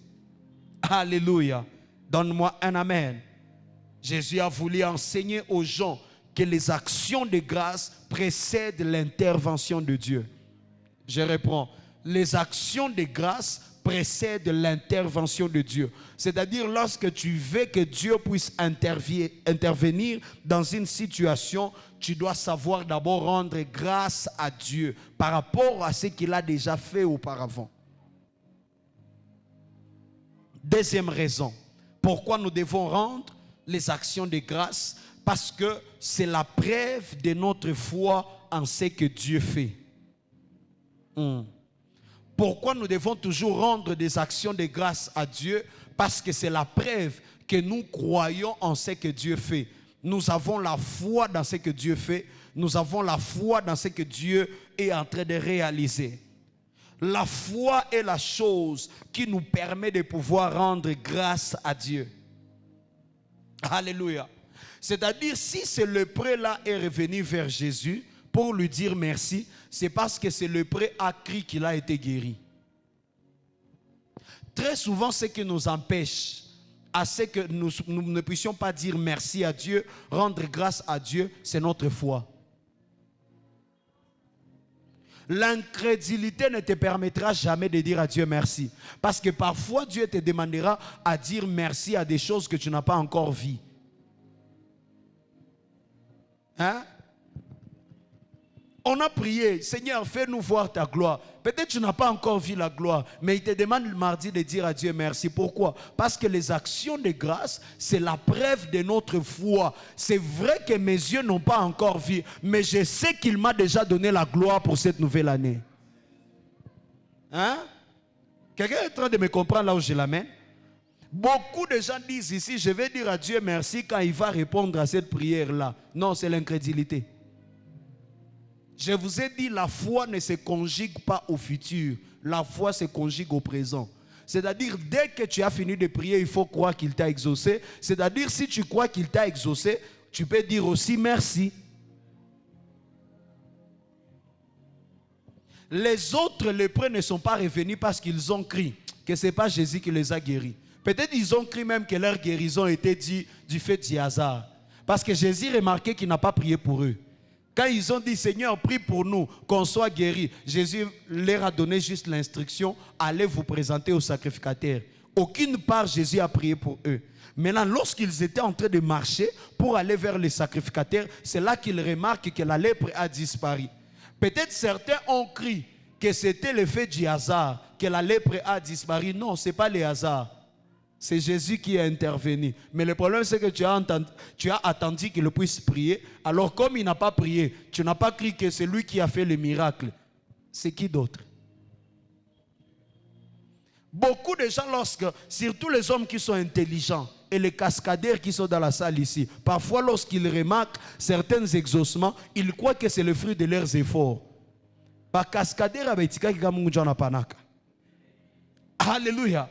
Alléluia. Donne-moi un amen. Jésus a voulu enseigner aux gens que les actions de grâce précèdent l'intervention de Dieu. Je reprends. Les actions de grâce précèdent l'intervention de Dieu. C'est-à-dire lorsque tu veux que Dieu puisse intervenir dans une situation, tu dois savoir d'abord rendre grâce à Dieu par rapport à ce qu'il a déjà fait auparavant. Deuxième raison, pourquoi nous devons rendre les actions de grâce? Parce que c'est la preuve de notre foi en ce que Dieu fait. Pourquoi nous devons toujours rendre des actions de grâce à Dieu? Parce que c'est la preuve que nous croyons en ce que Dieu fait. Nous avons la foi dans ce que Dieu fait. Nous avons la foi dans ce que Dieu est en train de réaliser. La foi est la chose qui nous permet de pouvoir rendre grâce à Dieu. Alléluia. C'est-à-dire, si ce lépreux-là est revenu vers Jésus pour lui dire merci, c'est parce que ce lépreux a crié qu'il a été guéri. Très souvent, ce qui nous empêche à ce que nous ne puissions pas dire merci à Dieu, rendre grâce à Dieu, c'est notre foi. L'incrédulité ne te permettra jamais de dire à Dieu merci. Parce que parfois, Dieu te demandera à dire merci à des choses que tu n'as pas encore vues. Hein? On a prié, Seigneur, fais-nous voir ta gloire. Peut-être que tu n'as pas encore vu la gloire, mais il te demande le mardi de dire à Dieu merci. Pourquoi? Parce que les actions de grâce, c'est la preuve de notre foi. C'est vrai que mes yeux n'ont pas encore vu, mais je sais qu'il m'a déjà donné la gloire pour cette nouvelle année. Hein? Quelqu'un est en train de me comprendre là où je l'amène? Beaucoup de gens disent ici, je vais dire à Dieu merci quand il va répondre à cette prière-là. Non, c'est l'incrédulité. Je vous ai dit, la foi ne se conjugue pas au futur. La foi se conjugue au présent. C'est-à-dire, dès que tu as fini de prier, il faut croire qu'il t'a exaucé. C'est-à-dire, si tu crois qu'il t'a exaucé, tu peux dire aussi merci. Les autres lépreux ne sont pas revenus parce qu'ils ont crié que ce n'est pas Jésus qui les a guéris. Peut-être qu'ils ont crié même que leur guérison était due du fait du hasard. Parce que Jésus remarquait qu'il n'a pas prié pour eux. Quand ils ont dit, Seigneur, prie pour nous, qu'on soit guéris, Jésus leur a donné juste l'instruction, allez vous présenter au sacrificateur. Aucune part, Jésus a prié pour eux. Maintenant, lorsqu'ils étaient en train de marcher pour aller vers le sacrificateur, c'est là qu'ils remarquent que la lèpre a disparu. Peut-être certains ont crié que c'était l'effet du hasard, que la lèpre a disparu. Non, ce n'est pas le hasard. C'est Jésus qui est intervenu. Mais le problème, c'est que tu as attendu qu'il puisse prier. Alors, comme il n'a pas prié, tu n'as pas crié que c'est lui qui a fait le miracle. C'est qui d'autre? Beaucoup de gens, surtout les hommes qui sont intelligents et les cascadeurs qui sont dans la salle ici, parfois lorsqu'ils remarquent certains exaucements, ils croient que c'est le fruit de leurs efforts. Par cascadeur, alléluia.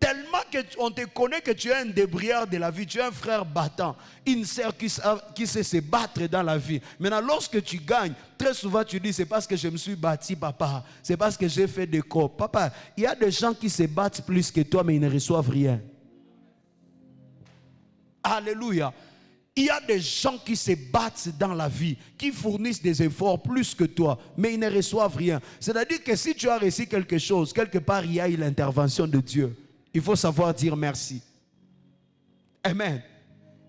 Tellement qu'on te connaît que tu es un débrouillard de la vie, tu es un frère battant, une sœur qui sait se battre dans la vie. Maintenant, lorsque tu gagnes, très souvent tu dis, c'est parce que je me suis bâti, papa. C'est parce que j'ai fait des corps. Papa, il y a des gens qui se battent plus que toi, mais ils ne reçoivent rien. Alléluia. Il y a des gens qui se battent dans la vie, qui fournissent des efforts plus que toi, mais ils ne reçoivent rien. C'est-à-dire que si tu as reçu quelque chose, quelque part, il y a eu l'intervention de Dieu. Il faut savoir dire merci. Amen.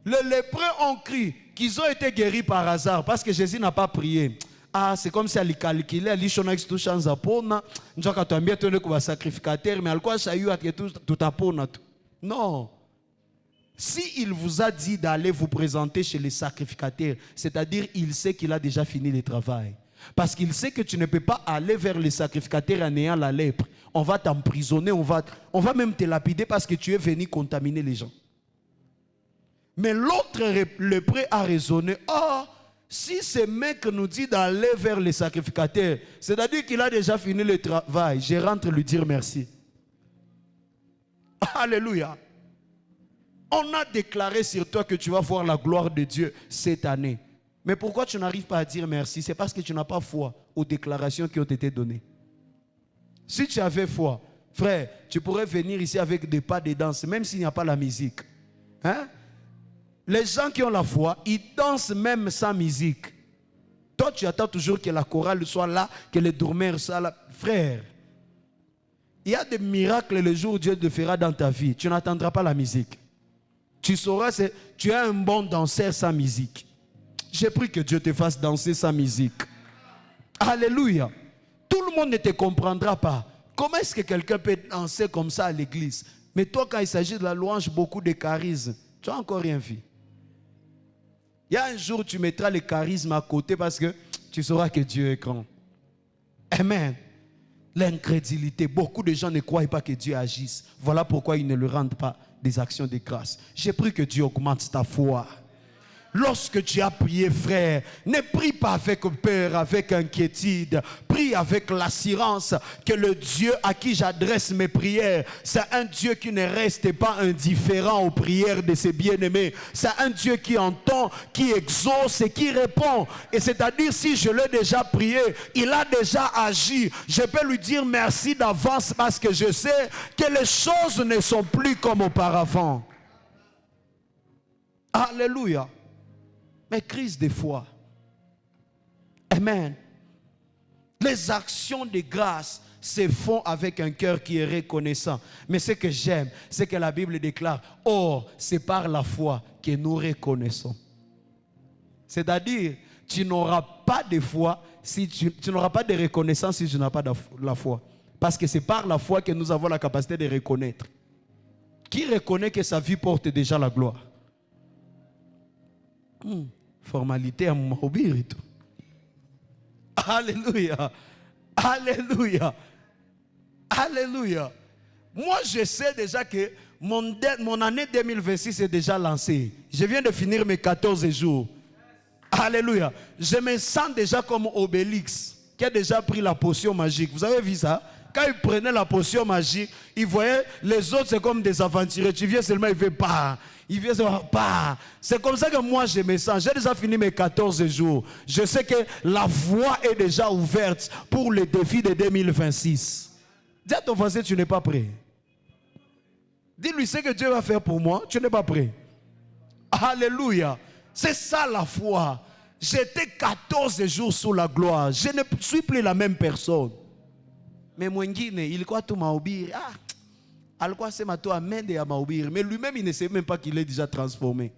Les lépreux ont crié qu'ils ont été guéris par hasard parce que Jésus n'a pas prié. Ah, c'est comme si elle calculait, elle dit tout chance à pona, nous avons bien tenu comme sacrificateur, mais quoi ça y est tout à pona. Non. Si il vous a dit d'aller vous présenter chez les sacrificateurs, c'est-à-dire il sait qu'il a déjà fini le travail. Parce qu'il sait que tu ne peux pas aller vers les sacrificateurs en ayant la lèpre. On va t'emprisonner, on va même te lapider parce que tu es venu contaminer les gens. Mais l'autre lépreux a raisonné, oh, si ce mec nous dit d'aller vers les sacrificateurs, c'est-à-dire qu'il a déjà fini le travail, je rentre lui dire merci. Alléluia. On a déclaré sur toi que tu vas voir la gloire de Dieu cette année. Mais pourquoi tu n'arrives pas à dire merci? C'est parce que tu n'as pas foi aux déclarations qui ont été données. Si tu avais foi, frère, tu pourrais venir ici avec des pas de danse, même s'il n'y a pas la musique. Hein? Les gens qui ont la foi, ils dansent même sans musique. Toi, tu attends toujours que la chorale soit là, que les dormeurs soient là. Frère, il y a des miracles le jour où Dieu te fera dans ta vie. Tu n'attendras pas la musique. Tu sauras, tu es un bon danseur sans musique. J'ai pris que Dieu te fasse danser sans musique. Alléluia. Tout le monde ne te comprendra pas. Comment est-ce que quelqu'un peut danser comme ça à l'église? Mais toi, quand il s'agit de la louange, beaucoup de charisme. Tu n'as encore rien vu. Il y a un jour où tu mettras le charisme à côté parce que tu sauras que Dieu est grand. Amen. L'incrédulité. Beaucoup de gens ne croient pas que Dieu agisse. Voilà pourquoi ils ne le rendent pas des actions de grâce. J'ai pris que Dieu augmente ta foi. Lorsque tu as prié, frère, ne prie pas avec peur, avec inquiétude. Prie avec l'assurance que le Dieu à qui j'adresse mes prières, c'est un Dieu qui ne reste pas indifférent aux prières de ses bien-aimés. C'est un Dieu qui entend, qui exauce et qui répond. Et c'est-à-dire, si je l'ai déjà prié, il a déjà agi. Je peux lui dire merci d'avance parce que je sais que les choses ne sont plus comme auparavant. Alléluia. Mais crise de foi. Amen. Les actions de grâce se font avec un cœur qui est reconnaissant. Mais ce que j'aime, c'est que la Bible déclare, or, c'est par la foi que nous reconnaissons. C'est-à-dire, tu n'auras pas de foi, si tu n'auras pas de reconnaissance si tu n'as pas la foi. Parce que c'est par la foi que nous avons la capacité de reconnaître. Qui reconnaît que sa vie porte déjà la gloire? Formalité à mon et tout. Alléluia. Alléluia. Alléluia. Moi, je sais déjà que mon année 2026 est déjà lancée. Je viens de finir mes 14 jours. Alléluia. Je me sens déjà comme Obélix, qui a déjà pris la potion magique. Vous avez vu ça? Quand il prenait la potion magique, il voyait les autres, c'est comme des aventuriers. Tu viens seulement, il ne veut pas. Il vient seulement pas. C'est comme ça que moi je me sens. J'ai déjà fini mes 14 jours. Je sais que la voie est déjà ouverte pour le défi de 2026. Dis à ton voisin, tu n'es pas prêt. Dis-lui ce que Dieu va faire pour moi, tu n'es pas prêt. Alléluia. C'est ça la foi. J'étais 14 jours sous la gloire. Je ne suis plus la même personne. Mais mwingine, il croit tout mahubiri. Alikuwa sema tu amende ya mahubiri. Mais lui-même, il ne sait même pas qu'il est déjà transformé.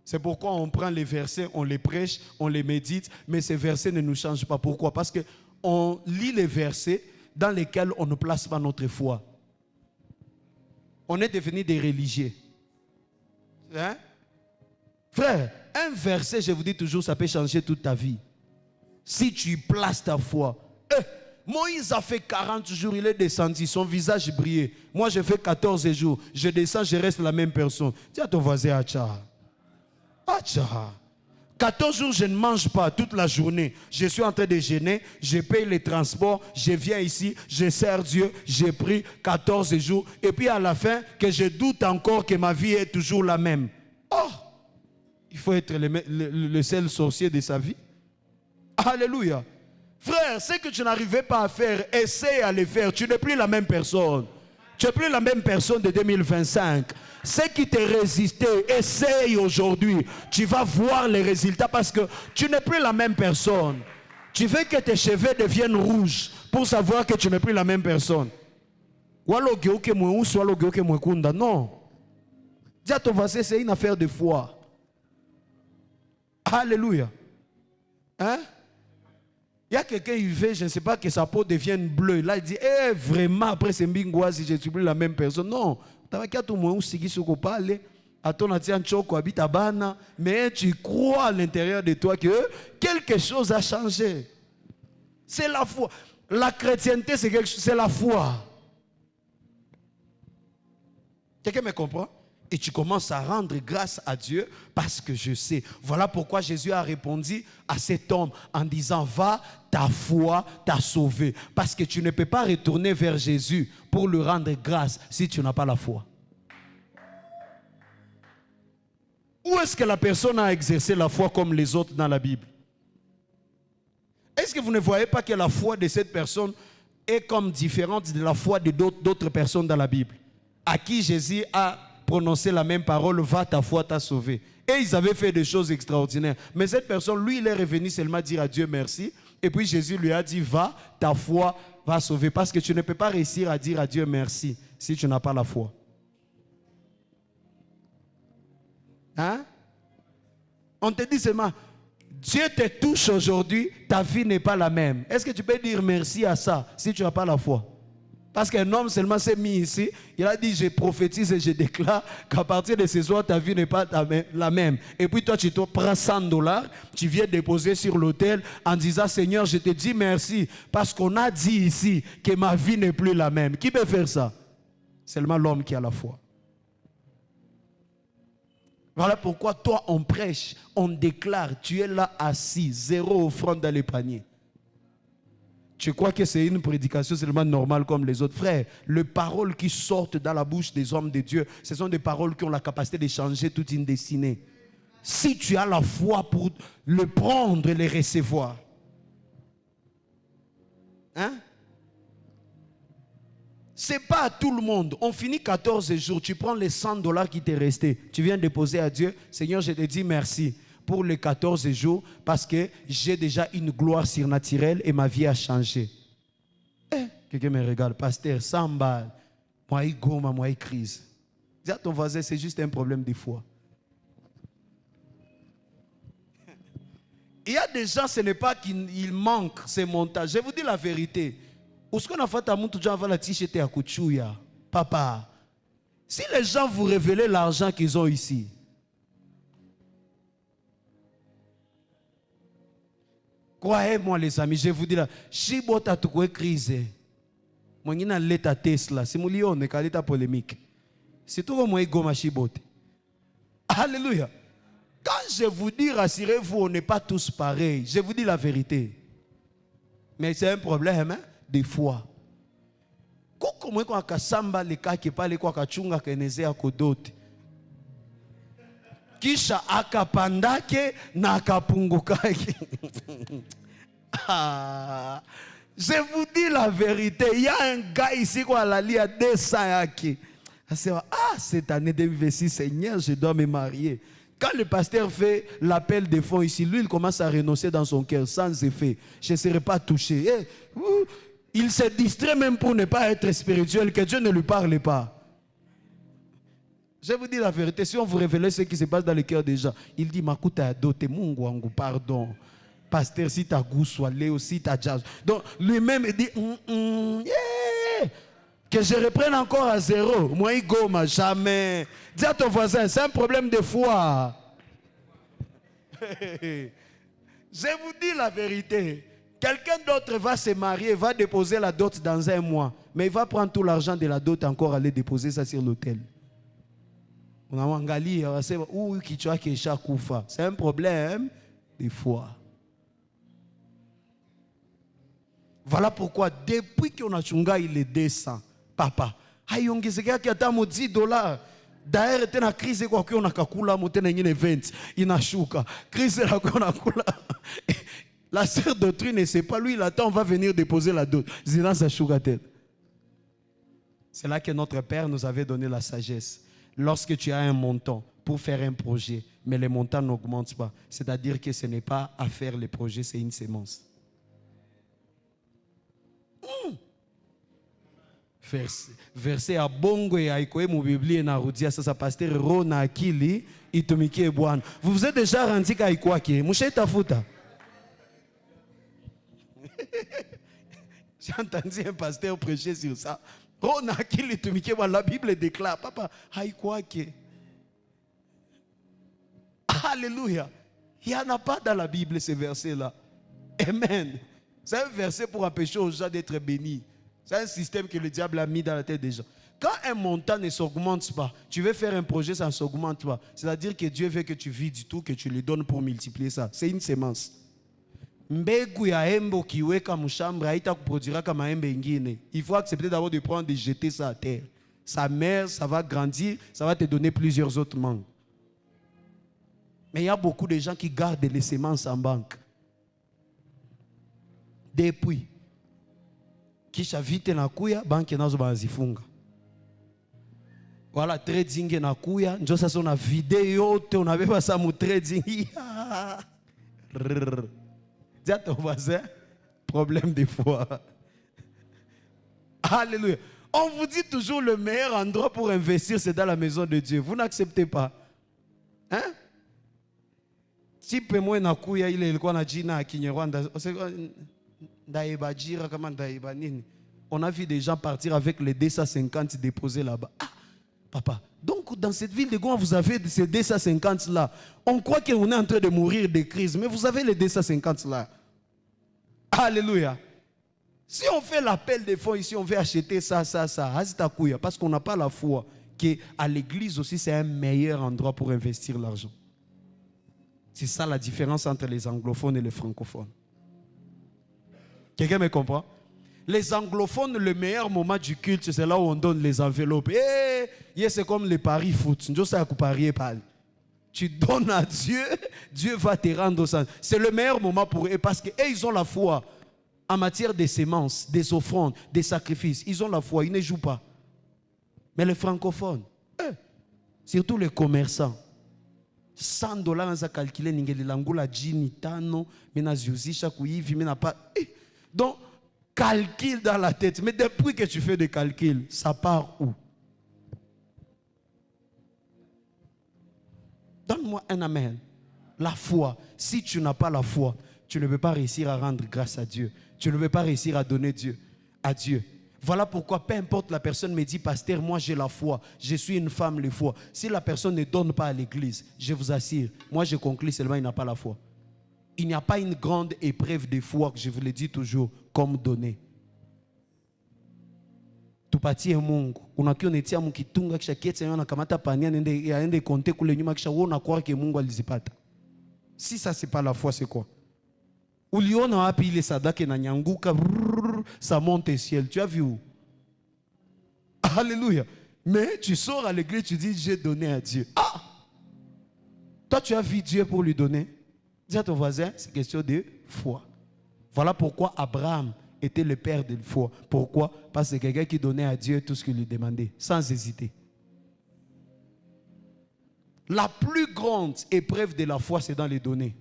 C'est pourquoi on prend les versets, on les prêche, on les médite, mais ces versets ne nous changent pas. Pourquoi? Parce qu'on lit les versets dans lesquels on ne place pas notre foi. On est devenu des religieux. Hein? Frère, un verset, je vous dis toujours, ça peut changer toute ta vie. Si tu places ta foi. Moïse a fait 40 jours, il est descendu, son visage brillait. Moi, j'ai fait 14 jours. Je descends, je reste la même personne. Dis à ton voisin, Acha. Acha. 14 jours, je ne mange pas toute la journée. Je suis en train de jeûner, je paye les transports, je viens ici, je sers Dieu, j'ai pris 14 jours. Et puis à la fin, que je doute encore que ma vie est toujours la même. Oh! Il faut être le seul sorcier de sa vie. Alléluia. Frère, ce que tu n'arrivais pas à faire, essaye à le faire. Tu n'es plus la même personne. Tu n'es plus la même personne de 2025. Ce qui te résistait, essaye aujourd'hui. Tu vas voir les résultats parce que tu n'es plus la même personne. Tu veux que tes cheveux deviennent rouges pour savoir que tu n'es plus la même personne. Non. Dis à ton voisin, c'est une affaire de foi. Alléluia. Hein? Il y a quelqu'un qui fait, je ne sais pas, que sa peau devienne bleue. Là, il dit, vraiment, après c'est Mbingwazi, je ne suis plus la même personne. Non. Mais tu crois à l'intérieur de toi que quelque chose a changé. C'est la foi. La chrétienté, c'est la foi. Quelqu'un me comprend? Et tu commences à rendre grâce à Dieu parce que je sais. Voilà pourquoi Jésus a répondu à cet homme en disant, va, ta foi t'a sauvé. Parce que tu ne peux pas retourner vers Jésus pour lui rendre grâce si tu n'as pas la foi. Où est-ce que la personne a exercé la foi comme les autres dans la Bible? Est-ce que vous ne voyez pas que la foi de cette personne est comme différente de la foi de d'autres personnes dans la Bible? À qui Jésus a prononcé la même parole, va, ta foi t'a sauvé. Et ils avaient fait des choses extraordinaires. Mais cette personne, lui, il est revenu seulement dire à Dieu merci. Et puis Jésus lui a dit, va, ta foi va sauver. Parce que tu ne peux pas réussir à dire à Dieu merci si tu n'as pas la foi. Hein? On te dit seulement, Dieu te touche aujourd'hui, ta vie n'est pas la même. Est-ce que tu peux dire merci à ça si tu n'as pas la foi? Parce qu'un homme seulement s'est mis ici, il a dit, je prophétise et je déclare qu'à partir de ce soir, ta vie n'est pas la même. Et puis toi, tu te prends $100, tu viens déposer sur l'autel en disant, Seigneur, je te dis merci, parce qu'on a dit ici que ma vie n'est plus la même. Qui peut faire ça? Seulement l'homme qui a la foi. Voilà pourquoi toi, on prêche, on déclare, tu es là assis, 0 offrande dans les paniers. Tu crois que c'est une prédication seulement normale comme les autres? Frères, les paroles qui sortent dans la bouche des hommes de Dieu, ce sont des paroles qui ont la capacité de changer toute une destinée. Si tu as la foi pour le prendre et le recevoir. Hein? Ce n'est pas à tout le monde. On finit 14 jours, tu prends les $100 qui t'est resté. Tu viens déposer à Dieu. Seigneur, je te dis merci pour les 14 jours parce que j'ai déjà une gloire surnaturelle et ma vie a changé. Quelqu'un me regarde, pasteur, 100 balles. Moi, il gomme, moi, il crise. Dis à ton voisin, c'est juste un problème de foi. Il y a des gens, ce n'est pas qu'il manque ces montages. Je vous dis la vérité. Papa, si les gens vous révélaient l'argent qu'ils ont ici, croyez-moi les amis, je vous dis là, si vous avez une crise, vous avez une Tesla, si vous avez une polémique, c'est tout comme vous avez Alléluia. Quand je vous dis, rassurez-vous, on n'est pas tous pareils. Je vous dis la vérité. Mais c'est un problème, hein, des fois. Comment on a samba les cas qui parlent quoi kachunga kenezea kodote. Kisha akapandake na akapungukake. Je vous dis la vérité. Il y a un gars ici qui a la lia à 200 yaki. Cette année 2026, Seigneur, je dois me marier. Quand le pasteur fait l'appel de fonds ici, lui, il commence à renoncer dans son cœur sans effet. Je ne serai pas touché. Il se distrait même pour ne pas être spirituel, que Dieu ne lui parle pas. Je vous dis la vérité, si on vous révélait ce qui se passe dans le cœur des gens, il dit, Makuta doté mungu, pardon. Pasteur, si ta goût soit léo, si ta jazz. Donc, lui-même, il dit, yeah. Que je reprenne encore à zéro. Moi, il gomme, jamais. Dis à ton voisin, c'est un problème de foi. Je vous dis la vérité. Quelqu'un d'autre va se marier, va déposer la dot dans un mois. Mais il va prendre tout l'argent de la dot encore aller déposer ça sur l'hôtel. C'est un problème de foi. Voilà pourquoi depuis qu'on a chunga il est 200. Papa, ayongezeka ki ata mo $10. D'ailleurs, tena crise kwa kwa nakakula mo tena nyine 20. Inashuka. Crise la kwa nakula. La sœur doctrine ne sait pas, lui il attend, on va venir déposer la dot. Zina sa shuka tête. C'est là que notre Père nous avait donné la sagesse. Lorsque tu as un montant pour faire un projet, mais les montants n'augmentent pas, c'est-à-dire que ce n'est pas à faire les projets, c'est une sémence. Verset à bongo et à ikoe mu Biblie na rudia sasa pasteur Rona akili itumike bwana. Vous vous êtes déjà rendu ka ikwaki mushe tafuta. J'ai entendu un pasteur prêcher sur ça. Rona akili itumike bwana, la Bible déclare papa haikwaki. Alléluia. Il n'y en a pas dans la Bible ces versets là. Amen. C'est un verset pour empêcher aux gens d'être bénis. C'est un système que le diable a mis dans la tête des gens. Quand un montant ne s'augmente pas, tu veux faire un projet, ça ne s'augmente pas. C'est-à-dire que Dieu veut que tu vides tout, que tu lui donnes pour multiplier ça. C'est une sémence. Mbegu ya embo kiweka mshamba haita kuproduira kama embe ingine. Il faut accepter d'abord de prendre et jeter ça à terre. Sa mère, ça va grandir, ça va te donner plusieurs autres mangues. Mais il y a beaucoup de gens qui gardent les semences en banque. Depuis kisha vite nakuya banki nazo bazifunga. Voilà, trading nakuya njo sasa una video yote unabeba sa mu trading. Dis à ton voisin, problème des foi. Alléluia. On vous dit toujours le meilleur endroit pour investir c'est dans la maison de Dieu. Vous n'acceptez pas. Hein? Type moi nakuya ile ilikuwa na jina Kinyarwanda. On a vu des gens partir avec les 250 déposés là-bas. Ah, papa, donc dans cette ville de Goma, vous avez ces 250 là. On croit qu'on est en train de mourir de crise, mais vous avez les 250 là. Alléluia. Si on fait l'appel des fonds ici, on veut acheter ça. Parce qu'on n'a pas la foi qu'à l'église aussi, c'est un meilleur endroit pour investir l'argent. C'est ça la différence entre les anglophones et les francophones. Quelqu'un me comprend? Les anglophones, le meilleur moment du culte, c'est là où on donne les enveloppes. C'est comme les paris foot. Tu donnes à Dieu, Dieu va te rendre ça. C'est le meilleur moment pour eux parce qu'ils ont la foi. En matière des semences, des offrandes, des sacrifices, ils ont la foi, ils ne jouent pas. Mais les francophones, surtout les commerçants, $100 à calculer, n'ingélangula jini tano, mena ziuzisha kuivi, mena pas. Donc, calcul dans la tête. Mais depuis que tu fais des calculs, ça part où? Donne-moi un amen. La foi. Si tu n'as pas la foi, tu ne peux pas réussir à rendre grâce à Dieu. Tu ne peux pas réussir à donner Dieu à Dieu. Voilà pourquoi, peu importe la personne me dit, pasteur, moi j'ai la foi, je suis une femme de foi. Si la personne ne donne pas à l'église, je vous assure, moi je conclus seulement, il n'a pas la foi. Il n'y a pas une grande épreuve de foi, que je vous le dis toujours, comme donner. Tupatie Mungu, unakionitia mkitunga kisha kiete yana kamata pania aende konte kule nyuma kisha uona kwa ke Mungu alizipata. Si ça c'est pas la foi, c'est quoi? Uliona wapi ile sadaka na nyanguka, ça monte au ciel. Tu as vu où? Alléluia. Mais tu sors à l'église, tu dis j'ai donné à Dieu. Ah! Toi tu as vu Dieu pour lui donner. Dis à ton voisin, c'est question de foi. Voilà pourquoi Abraham était le père de la foi. Pourquoi? Parce que c'est quelqu'un qui donnait à Dieu tout ce qu'il lui demandait, sans hésiter. La plus grande épreuve de la foi, c'est dans les données.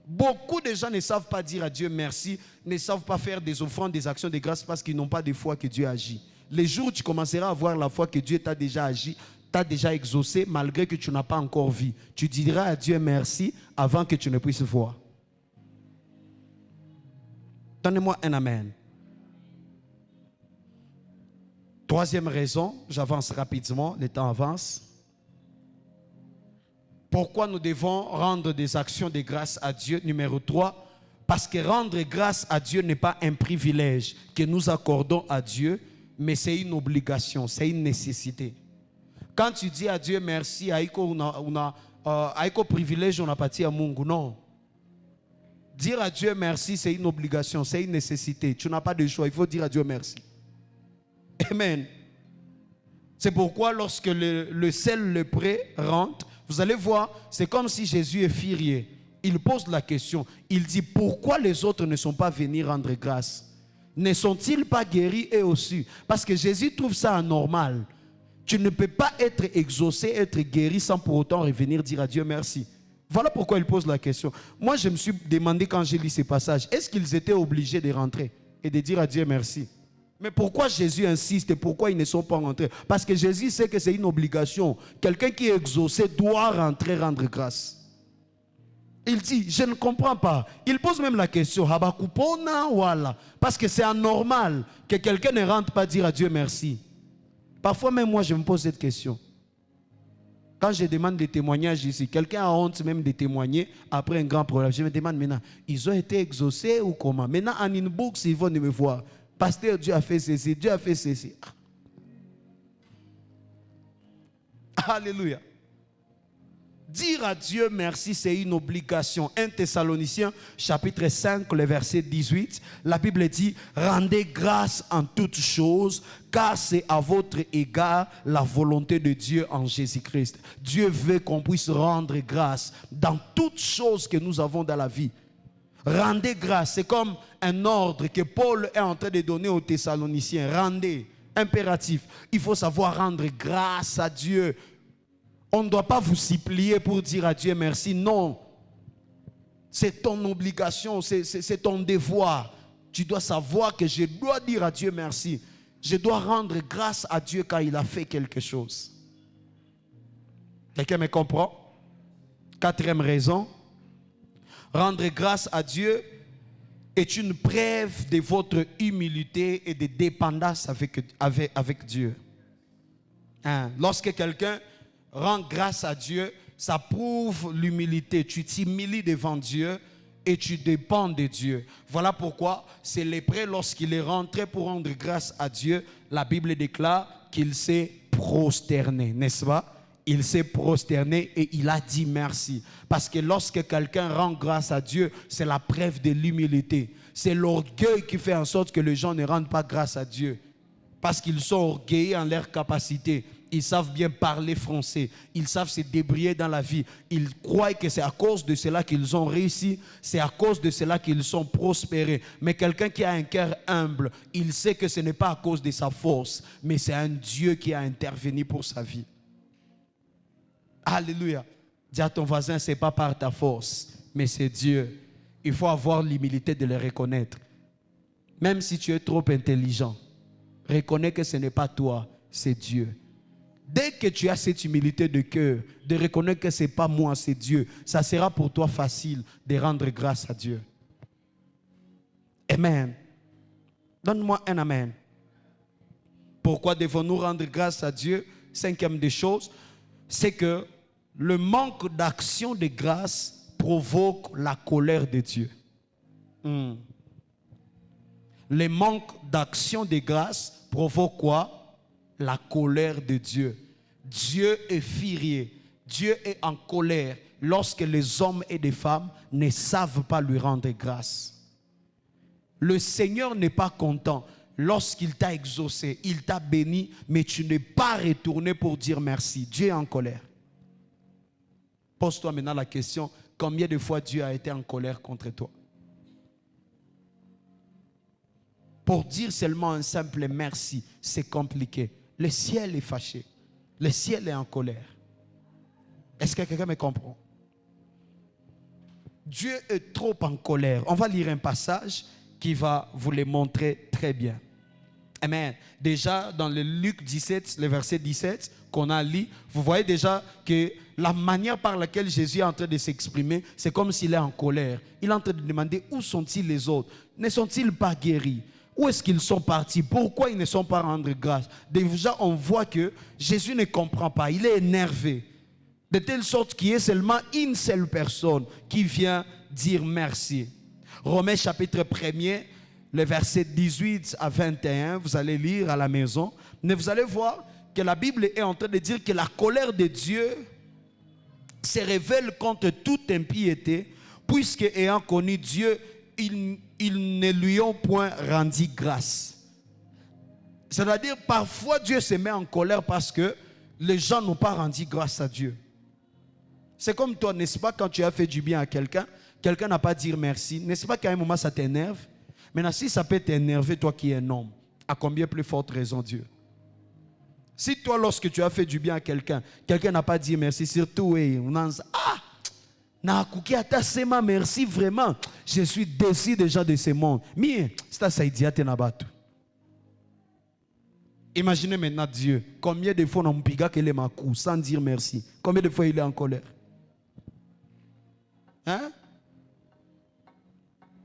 Beaucoup de gens ne savent pas dire à Dieu merci, ne savent pas faire des offrandes, des actions de grâce parce qu'ils n'ont pas de foi que Dieu agit. Les jours où tu commenceras à avoir la foi que Dieu t'a déjà agi, t'a déjà exaucé, malgré que tu n'as pas encore vu, tu diras à Dieu merci avant que tu ne puisses voir. Donnez-moi un amen. Troisième raison, j'avance rapidement, le temps avance. Pourquoi nous devons rendre des actions de grâce à Dieu? Numéro 3, parce que rendre grâce à Dieu n'est pas un privilège que nous accordons à Dieu, mais c'est une obligation, c'est une nécessité. Quand tu dis à Dieu merci, aiko privilège on a parti à Mungu, non. Dire à Dieu merci, c'est une obligation, c'est une nécessité. Tu n'as pas de choix, il faut dire à Dieu merci. Amen. C'est pourquoi lorsque le sel, le prêt rentre, vous allez voir, c'est comme si Jésus est furieux. Il pose la question. Il dit, pourquoi les autres ne sont pas venus rendre grâce? Ne sont-ils pas guéris eux aussi? Parce que Jésus trouve ça anormal. Tu ne peux pas être exaucé, être guéri sans pour autant revenir dire à Dieu merci. Voilà pourquoi il pose la question. Moi, je me suis demandé quand j'ai lu ces passages, est-ce qu'ils étaient obligés de rentrer et de dire à Dieu merci? Mais pourquoi Jésus insiste et pourquoi ils ne sont pas rentrés? Parce que Jésus sait que c'est une obligation. Quelqu'un qui est exaucé doit rentrer, rendre grâce. Il dit, je ne comprends pas. Il pose même la question, parce que c'est anormal que quelqu'un ne rentre pas dire à Dieu merci. Parfois même moi je me pose cette question. Quand je demande des témoignages ici, quelqu'un a honte même de témoigner après un grand problème. Je me demande maintenant, ils ont été exaucés ou comment? Maintenant en inbox, ils vont me voir. Pasteur, Dieu a fait ceci, Dieu a fait ceci. Alléluia. Dire à Dieu merci, c'est une obligation. 1 Thessaloniciens, chapitre 5, le verset 18, la Bible dit, rendez grâce en toutes choses, car c'est à votre égard la volonté de Dieu en Jésus-Christ. Dieu veut qu'on puisse rendre grâce dans toutes choses que nous avons dans la vie. Rendez grâce, c'est comme un ordre que Paul est en train de donner aux Thessaloniciens. Rendez, impératif. Il faut savoir rendre grâce à Dieu. On ne doit pas vous supplier pour dire à Dieu merci. Non. C'est ton obligation, c'est ton devoir. Tu dois savoir que je dois dire à Dieu merci. Je dois rendre grâce à Dieu quand il a fait quelque chose. Quelqu'un me comprend? Quatrième raison. Rendre grâce à Dieu est une preuve de votre humilité et de dépendance avec Dieu. Lorsque quelqu'un rend grâce à Dieu, ça prouve l'humilité. Tu t'humilies devant Dieu et tu dépends de Dieu. Voilà pourquoi c'est lépreux, lorsqu'il est rentré pour rendre grâce à Dieu, la Bible déclare qu'il s'est prosterné, n'est-ce pas? Il s'est prosterné et il a dit merci. Parce que lorsque quelqu'un rend grâce à Dieu, c'est la preuve de l'humilité. C'est l'orgueil qui fait en sorte que les gens ne rendent pas grâce à Dieu. Parce qu'ils sont orgueilleux en leur capacité. Ils savent bien parler français. Ils savent se débrouiller dans la vie. Ils croient que c'est à cause de cela qu'ils ont réussi. C'est à cause de cela qu'ils sont prospérés. Mais quelqu'un qui a un cœur humble, il sait que ce n'est pas à cause de sa force, mais c'est un Dieu qui a intervenu pour sa vie. Alléluia. Dis à ton voisin, ce n'est pas par ta force, mais c'est Dieu. Il faut avoir l'humilité de le reconnaître. Même si tu es trop intelligent, reconnais que ce n'est pas toi, c'est Dieu. Dès que tu as cette humilité de cœur, de reconnaître que ce n'est pas moi, c'est Dieu, ça sera pour toi facile de rendre grâce à Dieu. Amen. Donne-moi un amen. Pourquoi devons-nous rendre grâce à Dieu? Cinquième des choses, c'est que le manque d'action de grâce provoque la colère de Dieu. Le manque d'action de grâce provoque quoi? La colère de Dieu. Dieu est furieux. Dieu est en colère lorsque les hommes et les femmes ne savent pas lui rendre grâce. Le Seigneur n'est pas content lorsqu'il t'a exaucé, il t'a béni, mais tu n'es pas retourné pour dire merci. Dieu est en colère. Pose-toi maintenant la question, combien de fois Dieu a été en colère contre toi? Pour dire seulement un simple merci, c'est compliqué. Le ciel est fâché. Le ciel est en colère. Est-ce que quelqu'un me comprend? Dieu est trop en colère. On va lire un passage qui va vous le montrer très bien. Amen. Déjà, dans le Luc 17, le verset 17 qu'on a lu, vous voyez déjà que la manière par laquelle Jésus est en train de s'exprimer, c'est comme s'il est en colère. Il est en train de demander où sont-ils les autres? Ne sont-ils pas guéris? Où est-ce qu'ils sont partis? Pourquoi ils ne sont pas rendus grâce? Déjà, on voit que Jésus ne comprend pas. Il est énervé. De telle sorte qu'il y ait seulement une seule personne qui vient dire merci. Romains chapitre 1er, le verset 18 à 21, vous allez lire à la maison. Mais vous allez voir que la Bible est en train de dire que la colère de Dieu se révèle contre toute impiété, puisque ayant connu Dieu, ils ne lui ont point rendu grâce. C'est-à-dire, parfois Dieu se met en colère parce que les gens n'ont pas rendu grâce à Dieu. C'est comme toi, n'est-ce pas, quand tu as fait du bien à quelqu'un, quelqu'un n'a pas dit merci. N'est-ce pas qu'à un moment ça t'énerve? Maintenant, si ça peut t'énerver, toi qui es un homme, à combien plus forte raison Dieu? Si toi, lorsque tu as fait du bien à quelqu'un, quelqu'un n'a pas dit merci, surtout, on a dit, merci vraiment, je suis déçu déjà de ce monde. Mais, c'est idiot. Imaginez maintenant Dieu, combien de fois on a piga qu'il est ma cou sans dire merci? Combien de fois il est en colère? Hein?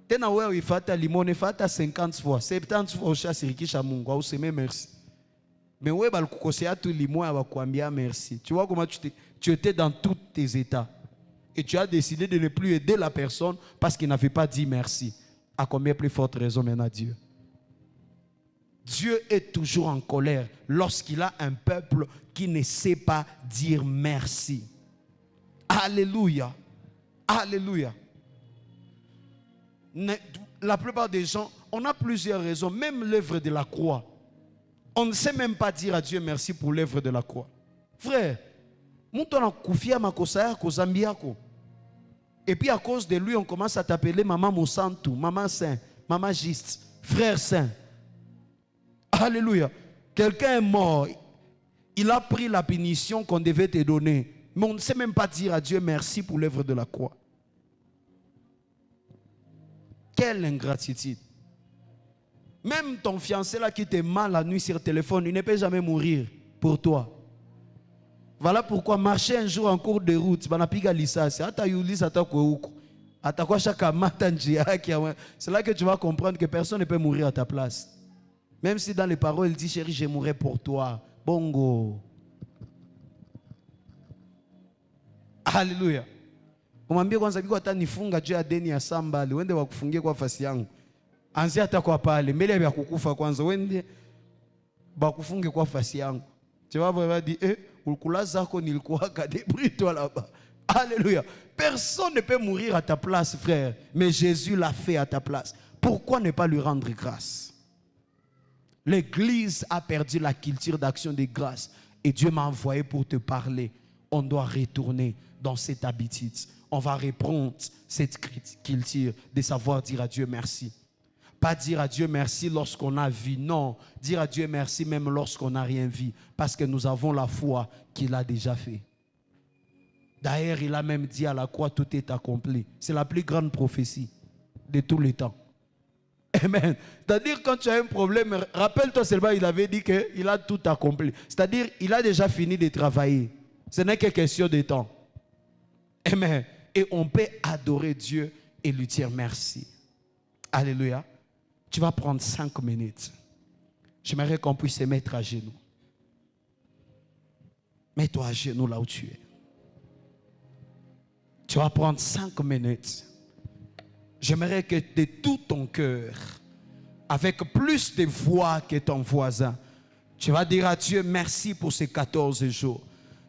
Tena wewe ifata limone fata 50 fois, 70 fois ushasirikisha Mungu au useme merci. Mais wewe balikukosea tu limone abakuambia merci. Tu vois comment tu étais dans tous tes états et tu as décidé de ne plus aider la personne parce qu'il n'avait pas dit merci. À combien plus forte raison maintenant Dieu? Dieu est toujours en colère lorsqu'il a un peuple qui ne sait pas dire merci. Alléluia. Alléluia. La plupart des gens, on a plusieurs raisons, même l'œuvre de la croix. On ne sait même pas dire à Dieu merci pour l'œuvre de la croix. Frère, et puis à cause de lui, on commence à t'appeler Maman Moussantou, Maman Saint, Maman Juste, Frère Saint. Alléluia. Quelqu'un est mort, il a pris la punition qu'on devait te donner. Mais on ne sait même pas dire à Dieu merci pour l'œuvre de la croix. Quelle ingratitude. Même ton fiancé là qui te ment la nuit sur le téléphone, il ne peut jamais mourir pour toi. Voilà pourquoi marcher un jour en cours de route, c'est là que tu vas comprendre que personne ne peut mourir à ta place. Même si dans les paroles, il dit, chérie, je mourrai pour toi. Bongo. Alléluia. Umwambie kwanza biko hata nifunga juu ya deni ya sambali, wende wakufungie kwa fasi yangu. Anzia hata kwa pale, mbele ya kukufa kwanza, wende bakufunge kwa fasi yangu. Tu vas voir, il dit, ulkula zako nilikuwa débrouille-toi là-bas. Alléluia. Personne ne peut mourir à ta place, frère, mais Jésus l'a fait à ta place. Pourquoi ne pas lui rendre grâce? L'Église a perdu la culture d'action de grâce. Et Dieu m'a envoyé pour te parler. On doit retourner dans cette habitude. On va reprendre cette culture de savoir dire à Dieu merci. Pas dire à Dieu merci lorsqu'on a vu. Non, dire à Dieu merci même lorsqu'on n'a rien vu. Parce que nous avons la foi qu'il a déjà fait. D'ailleurs, il a même dit à la croix, tout est accompli. C'est la plus grande prophétie de tous les temps. Amen. C'est-à-dire, quand tu as un problème, rappelle-toi seulement, il avait dit qu'il a tout accompli. C'est-à-dire, il a déjà fini de travailler. Ce n'est que question de temps. Amen. Et on peut adorer Dieu et lui dire merci. Alléluia. Tu vas prendre 5 minutes. J'aimerais qu'on puisse se mettre à genoux. Mets-toi à genoux là où tu es. Tu vas prendre 5 minutes. J'aimerais que de tout ton cœur, avec plus de voix que ton voisin, tu vas dire à Dieu merci pour ces 14 jours.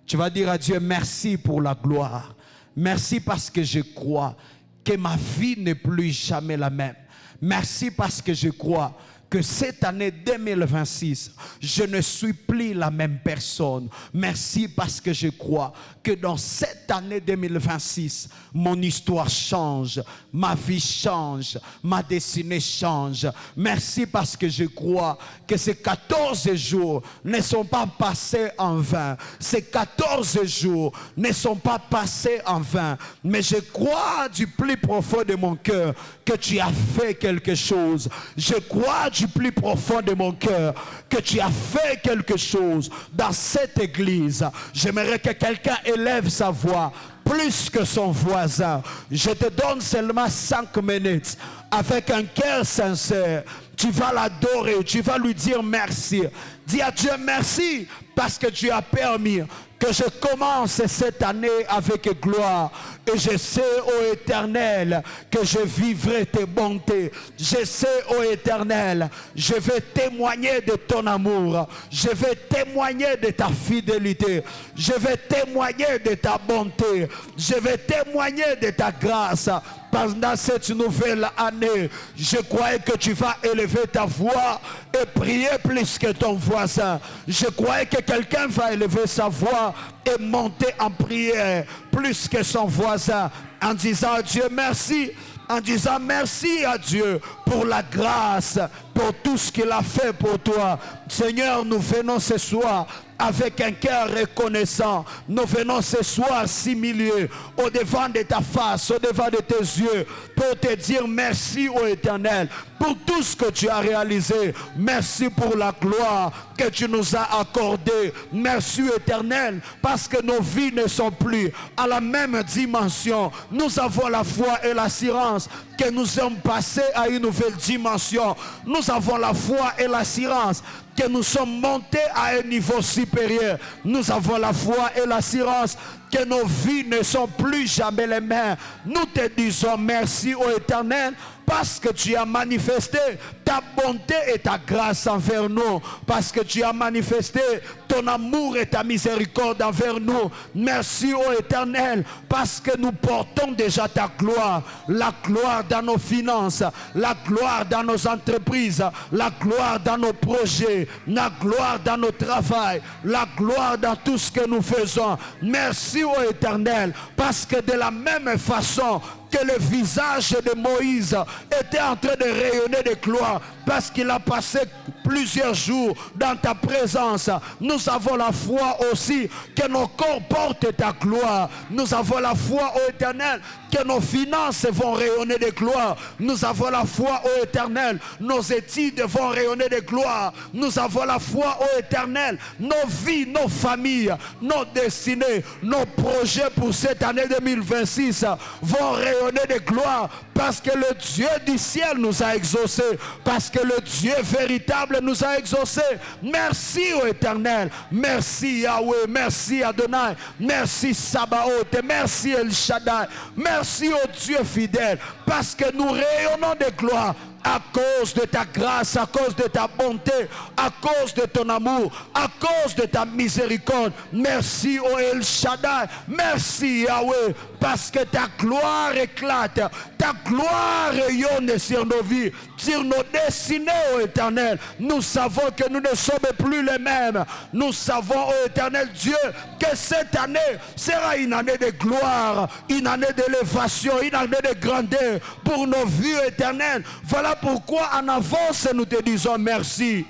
Tu vas dire à Dieu merci pour la gloire. Merci parce que je crois que ma vie n'est plus jamais la même. Merci parce que je crois que cette année 2026, je ne suis plus la même personne. Merci parce que je crois que dans cette année 2026, mon histoire change, ma vie change, ma destinée change. Merci parce que je crois que ces 14 jours ne sont pas passés en vain. Ces 14 jours ne sont pas passés en vain. Mais je crois du plus profond de mon cœur que tu as fait quelque chose. Je crois du plus profond de mon cœur que tu as fait quelque chose dans cette église. J'aimerais que quelqu'un élève sa voix plus que son voisin. Je te donne seulement 5 minutes avec un cœur sincère. Tu vas l'adorer, tu vas lui dire merci. Dis à Dieu merci parce que tu as permis que je commence cette année avec gloire. Et je sais, ô Éternel, que je vivrai tes bontés. Je sais, ô Éternel, je vais témoigner de ton amour. Je vais témoigner de ta fidélité. Je vais témoigner de ta bonté. Je vais témoigner de ta grâce. Pendant cette nouvelle année, je croyais que tu vas élever ta voix et prier plus que ton voisin. Je croyais que quelqu'un va élever sa voix et monter en prière plus que son voisin en disant à Dieu merci. En disant merci à Dieu pour la grâce, pour tout ce qu'il a fait pour toi. Seigneur, nous venons ce soir avec un cœur reconnaissant. Nous venons ce soir s'humilier au devant de ta face, au devant de tes yeux, pour te dire merci ô Éternel pour tout ce que tu as réalisé. Merci pour la gloire que tu nous as accordée. Merci Éternel parce que nos vies ne sont plus à la même dimension. Nous avons la foi et l'assurance que nous sommes passés à une nouvelle dimension. Nous avons la foi et l'assurance que nous sommes montés à un niveau supérieur. Nous avons la foi et l'assurance que nos vies ne sont plus jamais les mêmes. Nous te disons merci ô Éternel parce que tu as manifesté ta bonté et ta grâce envers nous, parce que tu as manifesté ton amour et ta miséricorde envers nous. Merci ô Éternel parce que nous portons déjà ta gloire, la gloire dans nos finances, la gloire dans nos entreprises, la gloire dans nos projets, la gloire dans nos travails, la gloire dans tout ce que nous faisons. Merci ô Éternel parce que de la même façon que le visage de Moïse était en train de rayonner de gloire parce qu'il a passé plusieurs jours dans ta présence. Nous avons la foi aussi que nos corps portent ta gloire. Nous avons la foi ô Éternel que nos finances vont rayonner de gloire. Nous avons la foi ô Éternel, nos études vont rayonner de gloire. Nous avons la foi ô Éternel, nos vies, nos familles, nos destinées, nos projets pour cette année 2026 vont rayonner de gloire parce que le Dieu du ciel nous a exaucés, parce que le Dieu véritable nous a exaucés. Merci ô Éternel, merci Yahweh, merci Adonai, merci Sabaoth, merci El Shaddai, merci ô Dieu fidèle parce que nous rayonnons de gloire à cause de ta grâce, à cause de ta bonté, à cause de ton amour, à cause de ta miséricorde. Merci ô El Shaddai, merci Yahweh parce que ta gloire éclate, ta gloire rayonne sur nos vies, sur nos destinées, ô Éternel. Nous savons que nous ne sommes plus les mêmes. Nous savons, ô Éternel Dieu, que cette année sera une année de gloire, une année d'élévation, une année de grandeur pour nos vies, éternelles. Voilà pourquoi en avance nous te disons merci.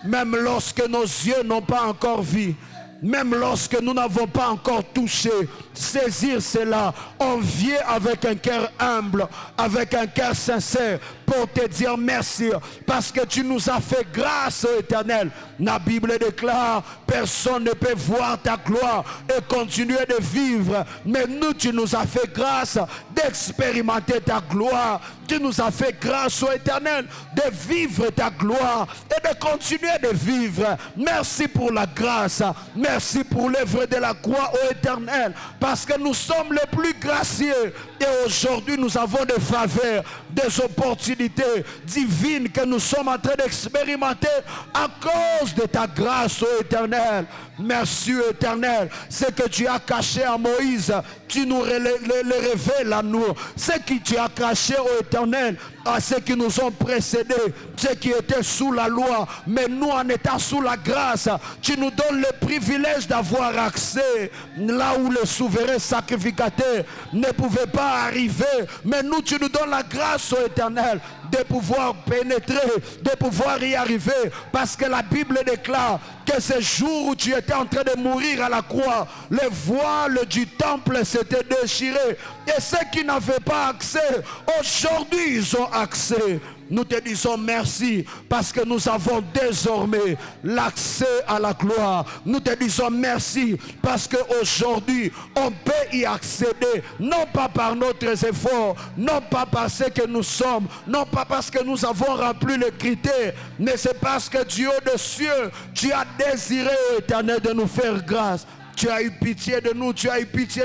Même lorsque nos yeux n'ont pas encore vu, même lorsque nous n'avons pas encore touché, saisir cela, on vient avec un cœur humble, avec un cœur sincère, pour te dire merci, parce que tu nous as fait grâce, Éternel. La Bible déclare, personne ne peut voir ta gloire et continuer de vivre, mais nous, tu nous as fait grâce d'expérimenter ta gloire. Tu nous as fait grâce, ô Éternel, de vivre ta gloire et de continuer de vivre. Merci pour la grâce, merci pour l'œuvre de la croix, ô Éternel, parce que nous sommes les plus gracieux. Et aujourd'hui, nous avons des faveurs, des opportunités divines que nous sommes en train d'expérimenter à cause de ta grâce, ô Éternel. Merci, Éternel. Ce que tu as caché à Moïse, tu nous le révèles à nous. Ce que tu as caché, ô Éternel, à ceux qui nous ont précédés, ceux qui étaient sous la loi, mais nous en étant sous la grâce, tu nous donnes le privilège d'avoir accès là où le souverain sacrificateur ne pouvait pas arriver. Mais nous, tu nous donnes la grâce, ô Éternel, de pouvoir pénétrer, de pouvoir y arriver, parce que la Bible déclare que ce jour où tu étais en train de mourir à la croix, le voile du temple s'était déchiré, et ceux qui n'avaient pas accès, aujourd'hui ils ont accès. Nous te disons merci parce que nous avons désormais l'accès à la gloire. Nous te disons merci parce qu'aujourd'hui on peut y accéder, non pas par notre effort, non pas par ce que nous sommes, non pas parce que nous avons rempli les critères, mais c'est parce que Dieu des cieux, tu as désiré, Éternel, de nous faire grâce. Tu as eu pitié de nous, tu as eu pitié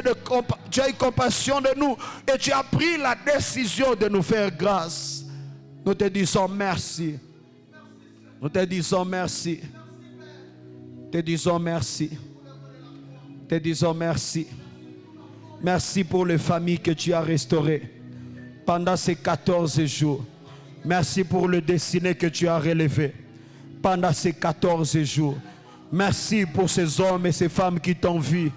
tu as eu compassion de nous et tu as pris la décision de nous faire grâce. Nous te disons merci. Nous te disons merci. Te disons merci. Te disons merci. Merci pour les familles que tu as restaurées pendant ces 14 jours. Merci pour le destiné que tu as relevé pendant ces 14 jours. Merci pour ces hommes et ces femmes qui t'ont vu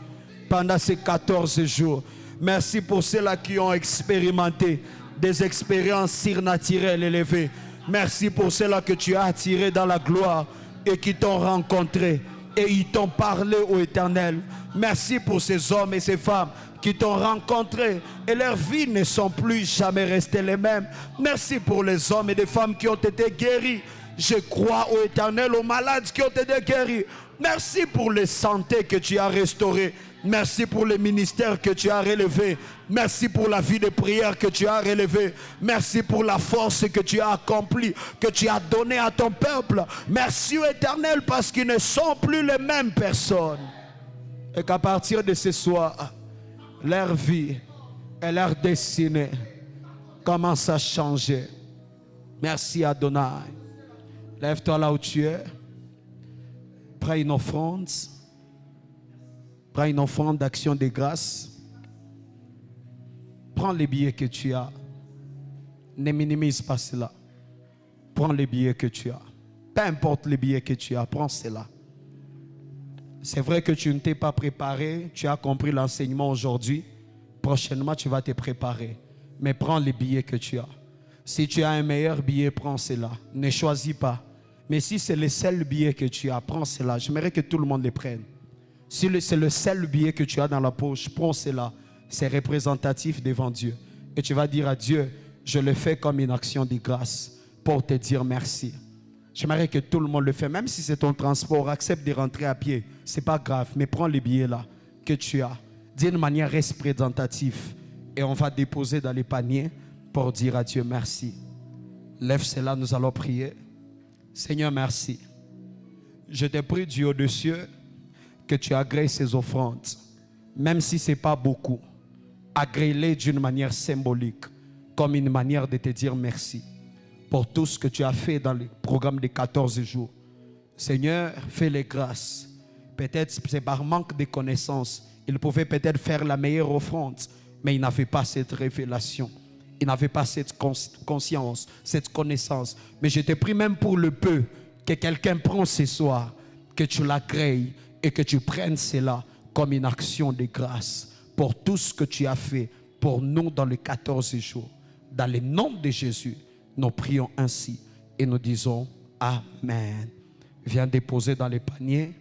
pendant ces 14 jours. Merci pour ceux-là qui ont expérimenté des expériences surnaturelles élevées. Merci pour ceux-là que tu as attirés dans la gloire et qui t'ont rencontré et ils t'ont parlé, ô Éternel. Merci pour ces hommes et ces femmes qui t'ont rencontré et leurs vies ne sont plus jamais restées les mêmes. Merci pour les hommes et les femmes qui ont été guéris. Je crois, ô Éternel, aux malades qui ont été guéris. Merci pour les santé que tu as restaurées. Merci pour le ministère que tu as relevé. Merci pour la vie de prière que tu as relevée. Merci pour la force que tu as accomplie, que tu as donnée à ton peuple. Merci, Éternel, parce qu'ils ne sont plus les mêmes personnes. Et qu'à partir de ce soir, leur vie et leur destinée commencent à changer. Merci, Adonai. Lève-toi là où tu es. Prends une offrande. Prends une offrande d'action de grâce. Prends les billets que tu as. Ne minimise pas cela. Prends les billets que tu as. Peu importe les billets que tu as, prends cela. C'est vrai que tu ne t'es pas préparé. Tu as compris l'enseignement aujourd'hui. Prochainement, tu vas te préparer. Mais prends les billets que tu as. Si tu as un meilleur billet, prends cela. Ne choisis pas. Mais si c'est le seul billet que tu as, prends cela. J'aimerais que tout le monde les prenne. Si c'est le seul billet que tu as dans la poche, prends cela. C'est représentatif devant Dieu. Et tu vas dire à Dieu, je le fais comme une action de grâce pour te dire merci. J'aimerais que tout le monde le fasse. Même si c'est ton transport, accepte de rentrer à pied. Ce n'est pas grave, mais prends les billets là que tu as d'une manière représentative. Et on va déposer dans les paniers pour dire à Dieu merci. Lève cela, nous allons prier. Seigneur, merci. Je te prie, Dieu des cieux, que tu agrées ces offrandes, même si ce n'est pas beaucoup. Agrée-les d'une manière symbolique, comme une manière de te dire merci pour tout ce que tu as fait dans le programme des 14 jours. Seigneur, fais-les grâces. Peut-être c'est par manque de connaissances. Ils pouvaient peut-être faire la meilleure offrande, mais il n'avait pas cette révélation. Il n'avait pas cette conscience, cette connaissance. Mais je te prie même pour le peu que quelqu'un prend ce soir, que tu l'accueilles et que tu prennes cela comme une action de grâce pour tout ce que tu as fait pour nous dans les 14 jours. Dans le nom de Jésus, nous prions ainsi et nous disons Amen. Viens déposer dans les paniers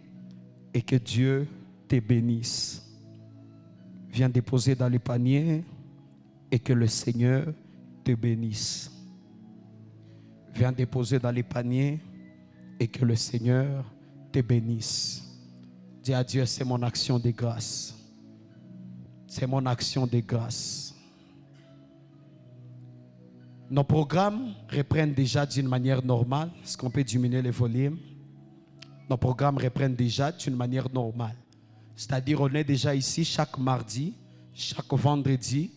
et que Dieu te bénisse. Viens déposer dans les paniers et que le Seigneur te bénisse. Viens déposer dans les paniers et que le Seigneur te bénisse. Dis à Dieu, c'est mon action de grâce. C'est mon action de grâce. Nos programmes reprennent déjà d'une manière normale. Est-ce qu'on peut diminuer les volumes? Nos programmes reprennent déjà d'une manière normale. C'est-à-dire, on est déjà ici chaque mardi, chaque vendredi,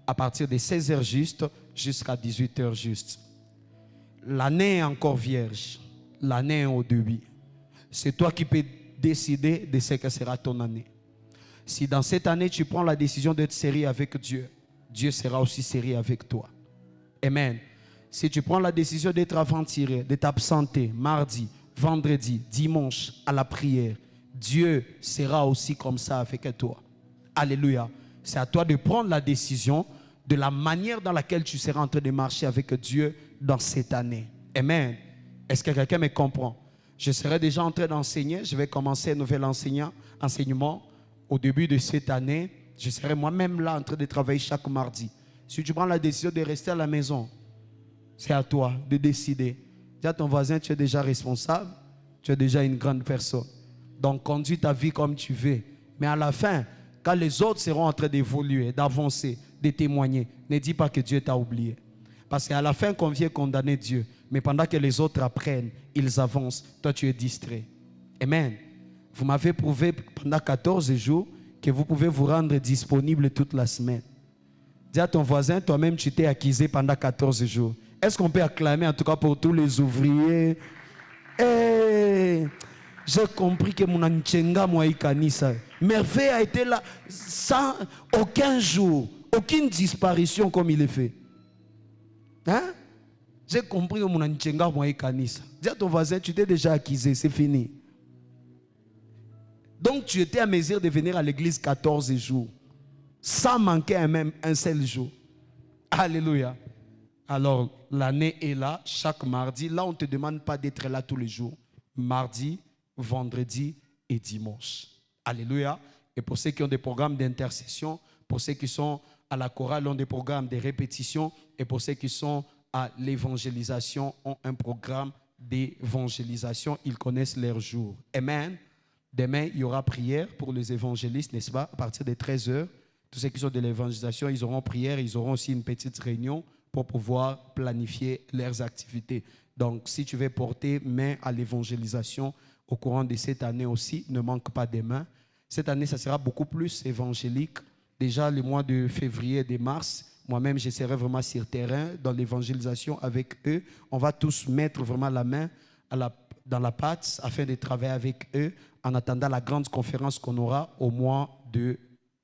à partir de 16h juste jusqu'à 18h juste. L'année est encore vierge. L'année est au début. C'est toi qui peux décider de ce que sera ton année. Si dans cette année, tu prends la décision d'être sérieux avec Dieu, Dieu sera aussi sérieux avec toi. Amen. Si tu prends la décision d'être aventuré, de t'absenter mardi, vendredi, dimanche à la prière, Dieu sera aussi comme ça avec toi. Alléluia. C'est à toi de prendre la décision de la manière dans laquelle tu seras en train de marcher avec Dieu dans cette année. Amen. Est-ce que quelqu'un me comprend? Je serai déjà en train d'enseigner. Je vais commencer un nouvel enseignement au début de cette année. Je serai moi-même là en train de travailler chaque mardi. Si tu prends la décision de rester à la maison, c'est à toi de décider. Dis à ton voisin, tu es déjà responsable, tu es déjà une grande personne. Donc conduis ta vie comme tu veux. Mais à la fin, quand les autres seront en train d'évoluer, d'avancer, de témoigner, ne dis pas que Dieu t'a oublié. Parce qu'à la fin, qu'on vient condamner Dieu. Mais pendant que les autres apprennent, ils avancent, toi tu es distrait. Amen. Vous m'avez prouvé pendant 14 jours que vous pouvez vous rendre disponible toute la semaine. Dis à ton voisin, toi-même tu t'es accusé pendant 14 jours. Est-ce qu'on peut acclamer en tout cas pour tous les ouvriers? Hey, j'ai compris que mon Anchenga Moïkanisa, merveille a été là sans aucun jour, aucune disparition comme il est fait. Hein? J'ai compris que mon Anchenga Moïkanisa. Dis à ton voisin, tu t'es déjà accusé, c'est fini. Donc tu étais à mesure de venir à l'église 14 jours, sans manquer même un seul jour. Alléluia. Alors, l'année est là, chaque mardi. Là, on ne te demande pas d'être là tous les jours. Mardi, vendredi et dimanche. Alléluia. Et pour ceux qui ont des programmes d'intercession, pour ceux qui sont à la chorale, ont des programmes de répétition. Et pour ceux qui sont à l'évangélisation, ont un programme d'évangélisation. Ils connaissent leur jour. Amen. Demain, il y aura prière pour les évangélistes, n'est-ce pas? À partir de 13h, tous ceux qui sont de l'évangélisation, ils auront prière. Ils auront aussi une petite réunion pour pouvoir planifier leurs activités. Donc, si tu veux porter main à l'évangélisation au courant de cette année aussi, ne manque pas des mains. Cette année, ça sera beaucoup plus évangélique. Déjà, les mois de février et de mars, moi-même, je serai vraiment sur terrain dans l'évangélisation avec eux. On va tous mettre vraiment la main dans la pâte afin de travailler avec eux en attendant la grande conférence qu'on aura au mois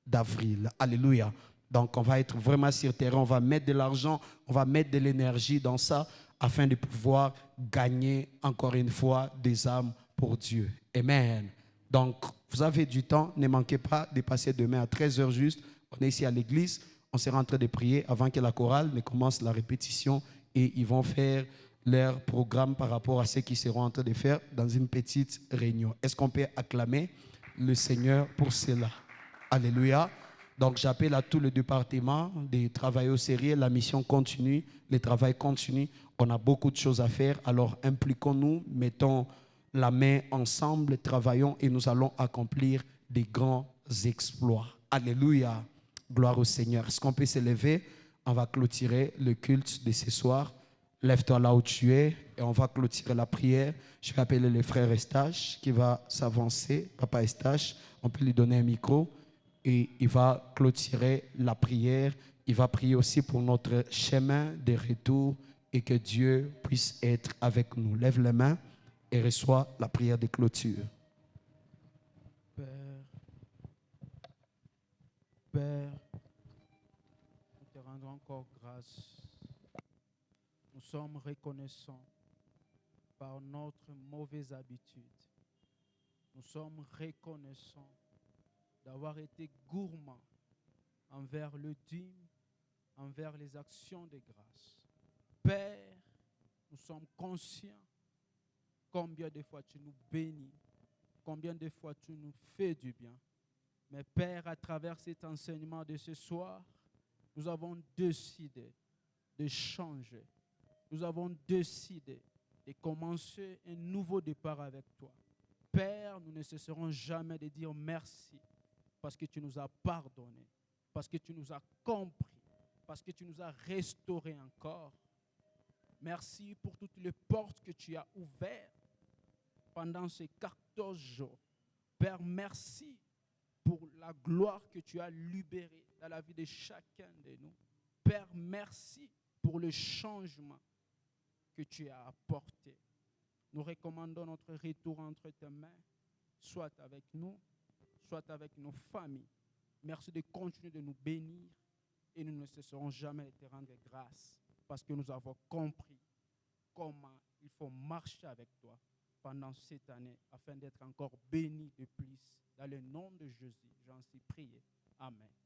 d'avril. Alléluia. Donc, on va être vraiment sur terrain, on va mettre de l'argent, on va mettre de l'énergie dans ça afin de pouvoir gagner encore une fois des âmes pour Dieu. Amen. Donc, vous avez du temps, ne manquez pas de passer demain à 13h juste. On est ici à l'église, on sera en train de prier avant que la chorale ne commence la répétition et ils vont faire leur programme par rapport à ce qu'ils seront en train de faire dans une petite réunion. Est-ce qu'on peut acclamer le Seigneur pour cela? Alléluia. Donc j'appelle à tout le département de travailler au sérieux. La mission continue, le travail continue. On a beaucoup de choses à faire. Alors impliquons-nous, mettons la main ensemble, travaillons et nous allons accomplir des grands exploits. Alléluia. Gloire au Seigneur. Est-ce qu'on peut se lever? On va clôturer le culte de ce soir. Lève-toi là où tu es et on va clôturer la prière. Je vais appeler le frère Estache qui va s'avancer. Papa Estache, on peut lui donner un micro. Et il va clôturer la prière. Il va prier aussi pour notre chemin de retour et que Dieu puisse être avec nous. Lève les mains et reçois la prière de clôture. Père, encore grâce. Nous sommes reconnaissants par notre mauvaise habitude. Nous sommes reconnaissants d'avoir été gourmands envers le dîme, envers les actions de grâce. Père, nous sommes conscients combien de fois tu nous bénis, combien de fois tu nous fais du bien. Mais Père, à travers cet enseignement de ce soir, nous avons décidé de changer. Nous avons décidé de commencer un nouveau départ avec toi. Père, nous ne cesserons jamais de dire merci parce que tu nous as pardonné, parce que tu nous as compris, parce que tu nous as restaurés encore. Merci pour toutes les portes que tu as ouvertes pendant ces 14 jours. Père, merci pour la gloire que tu as libérée dans la vie de chacun de nous. Père, merci pour le changement que tu as apporté. Nous recommandons notre retour entre tes mains, soit avec nous, soit avec nos familles. Merci de continuer de nous bénir et nous ne cesserons jamais de te rendre grâce parce que nous avons compris comment il faut marcher avec toi pendant cette année afin d'être encore bénis de plus. Dans le nom de Jésus, j'en suis prié. Amen.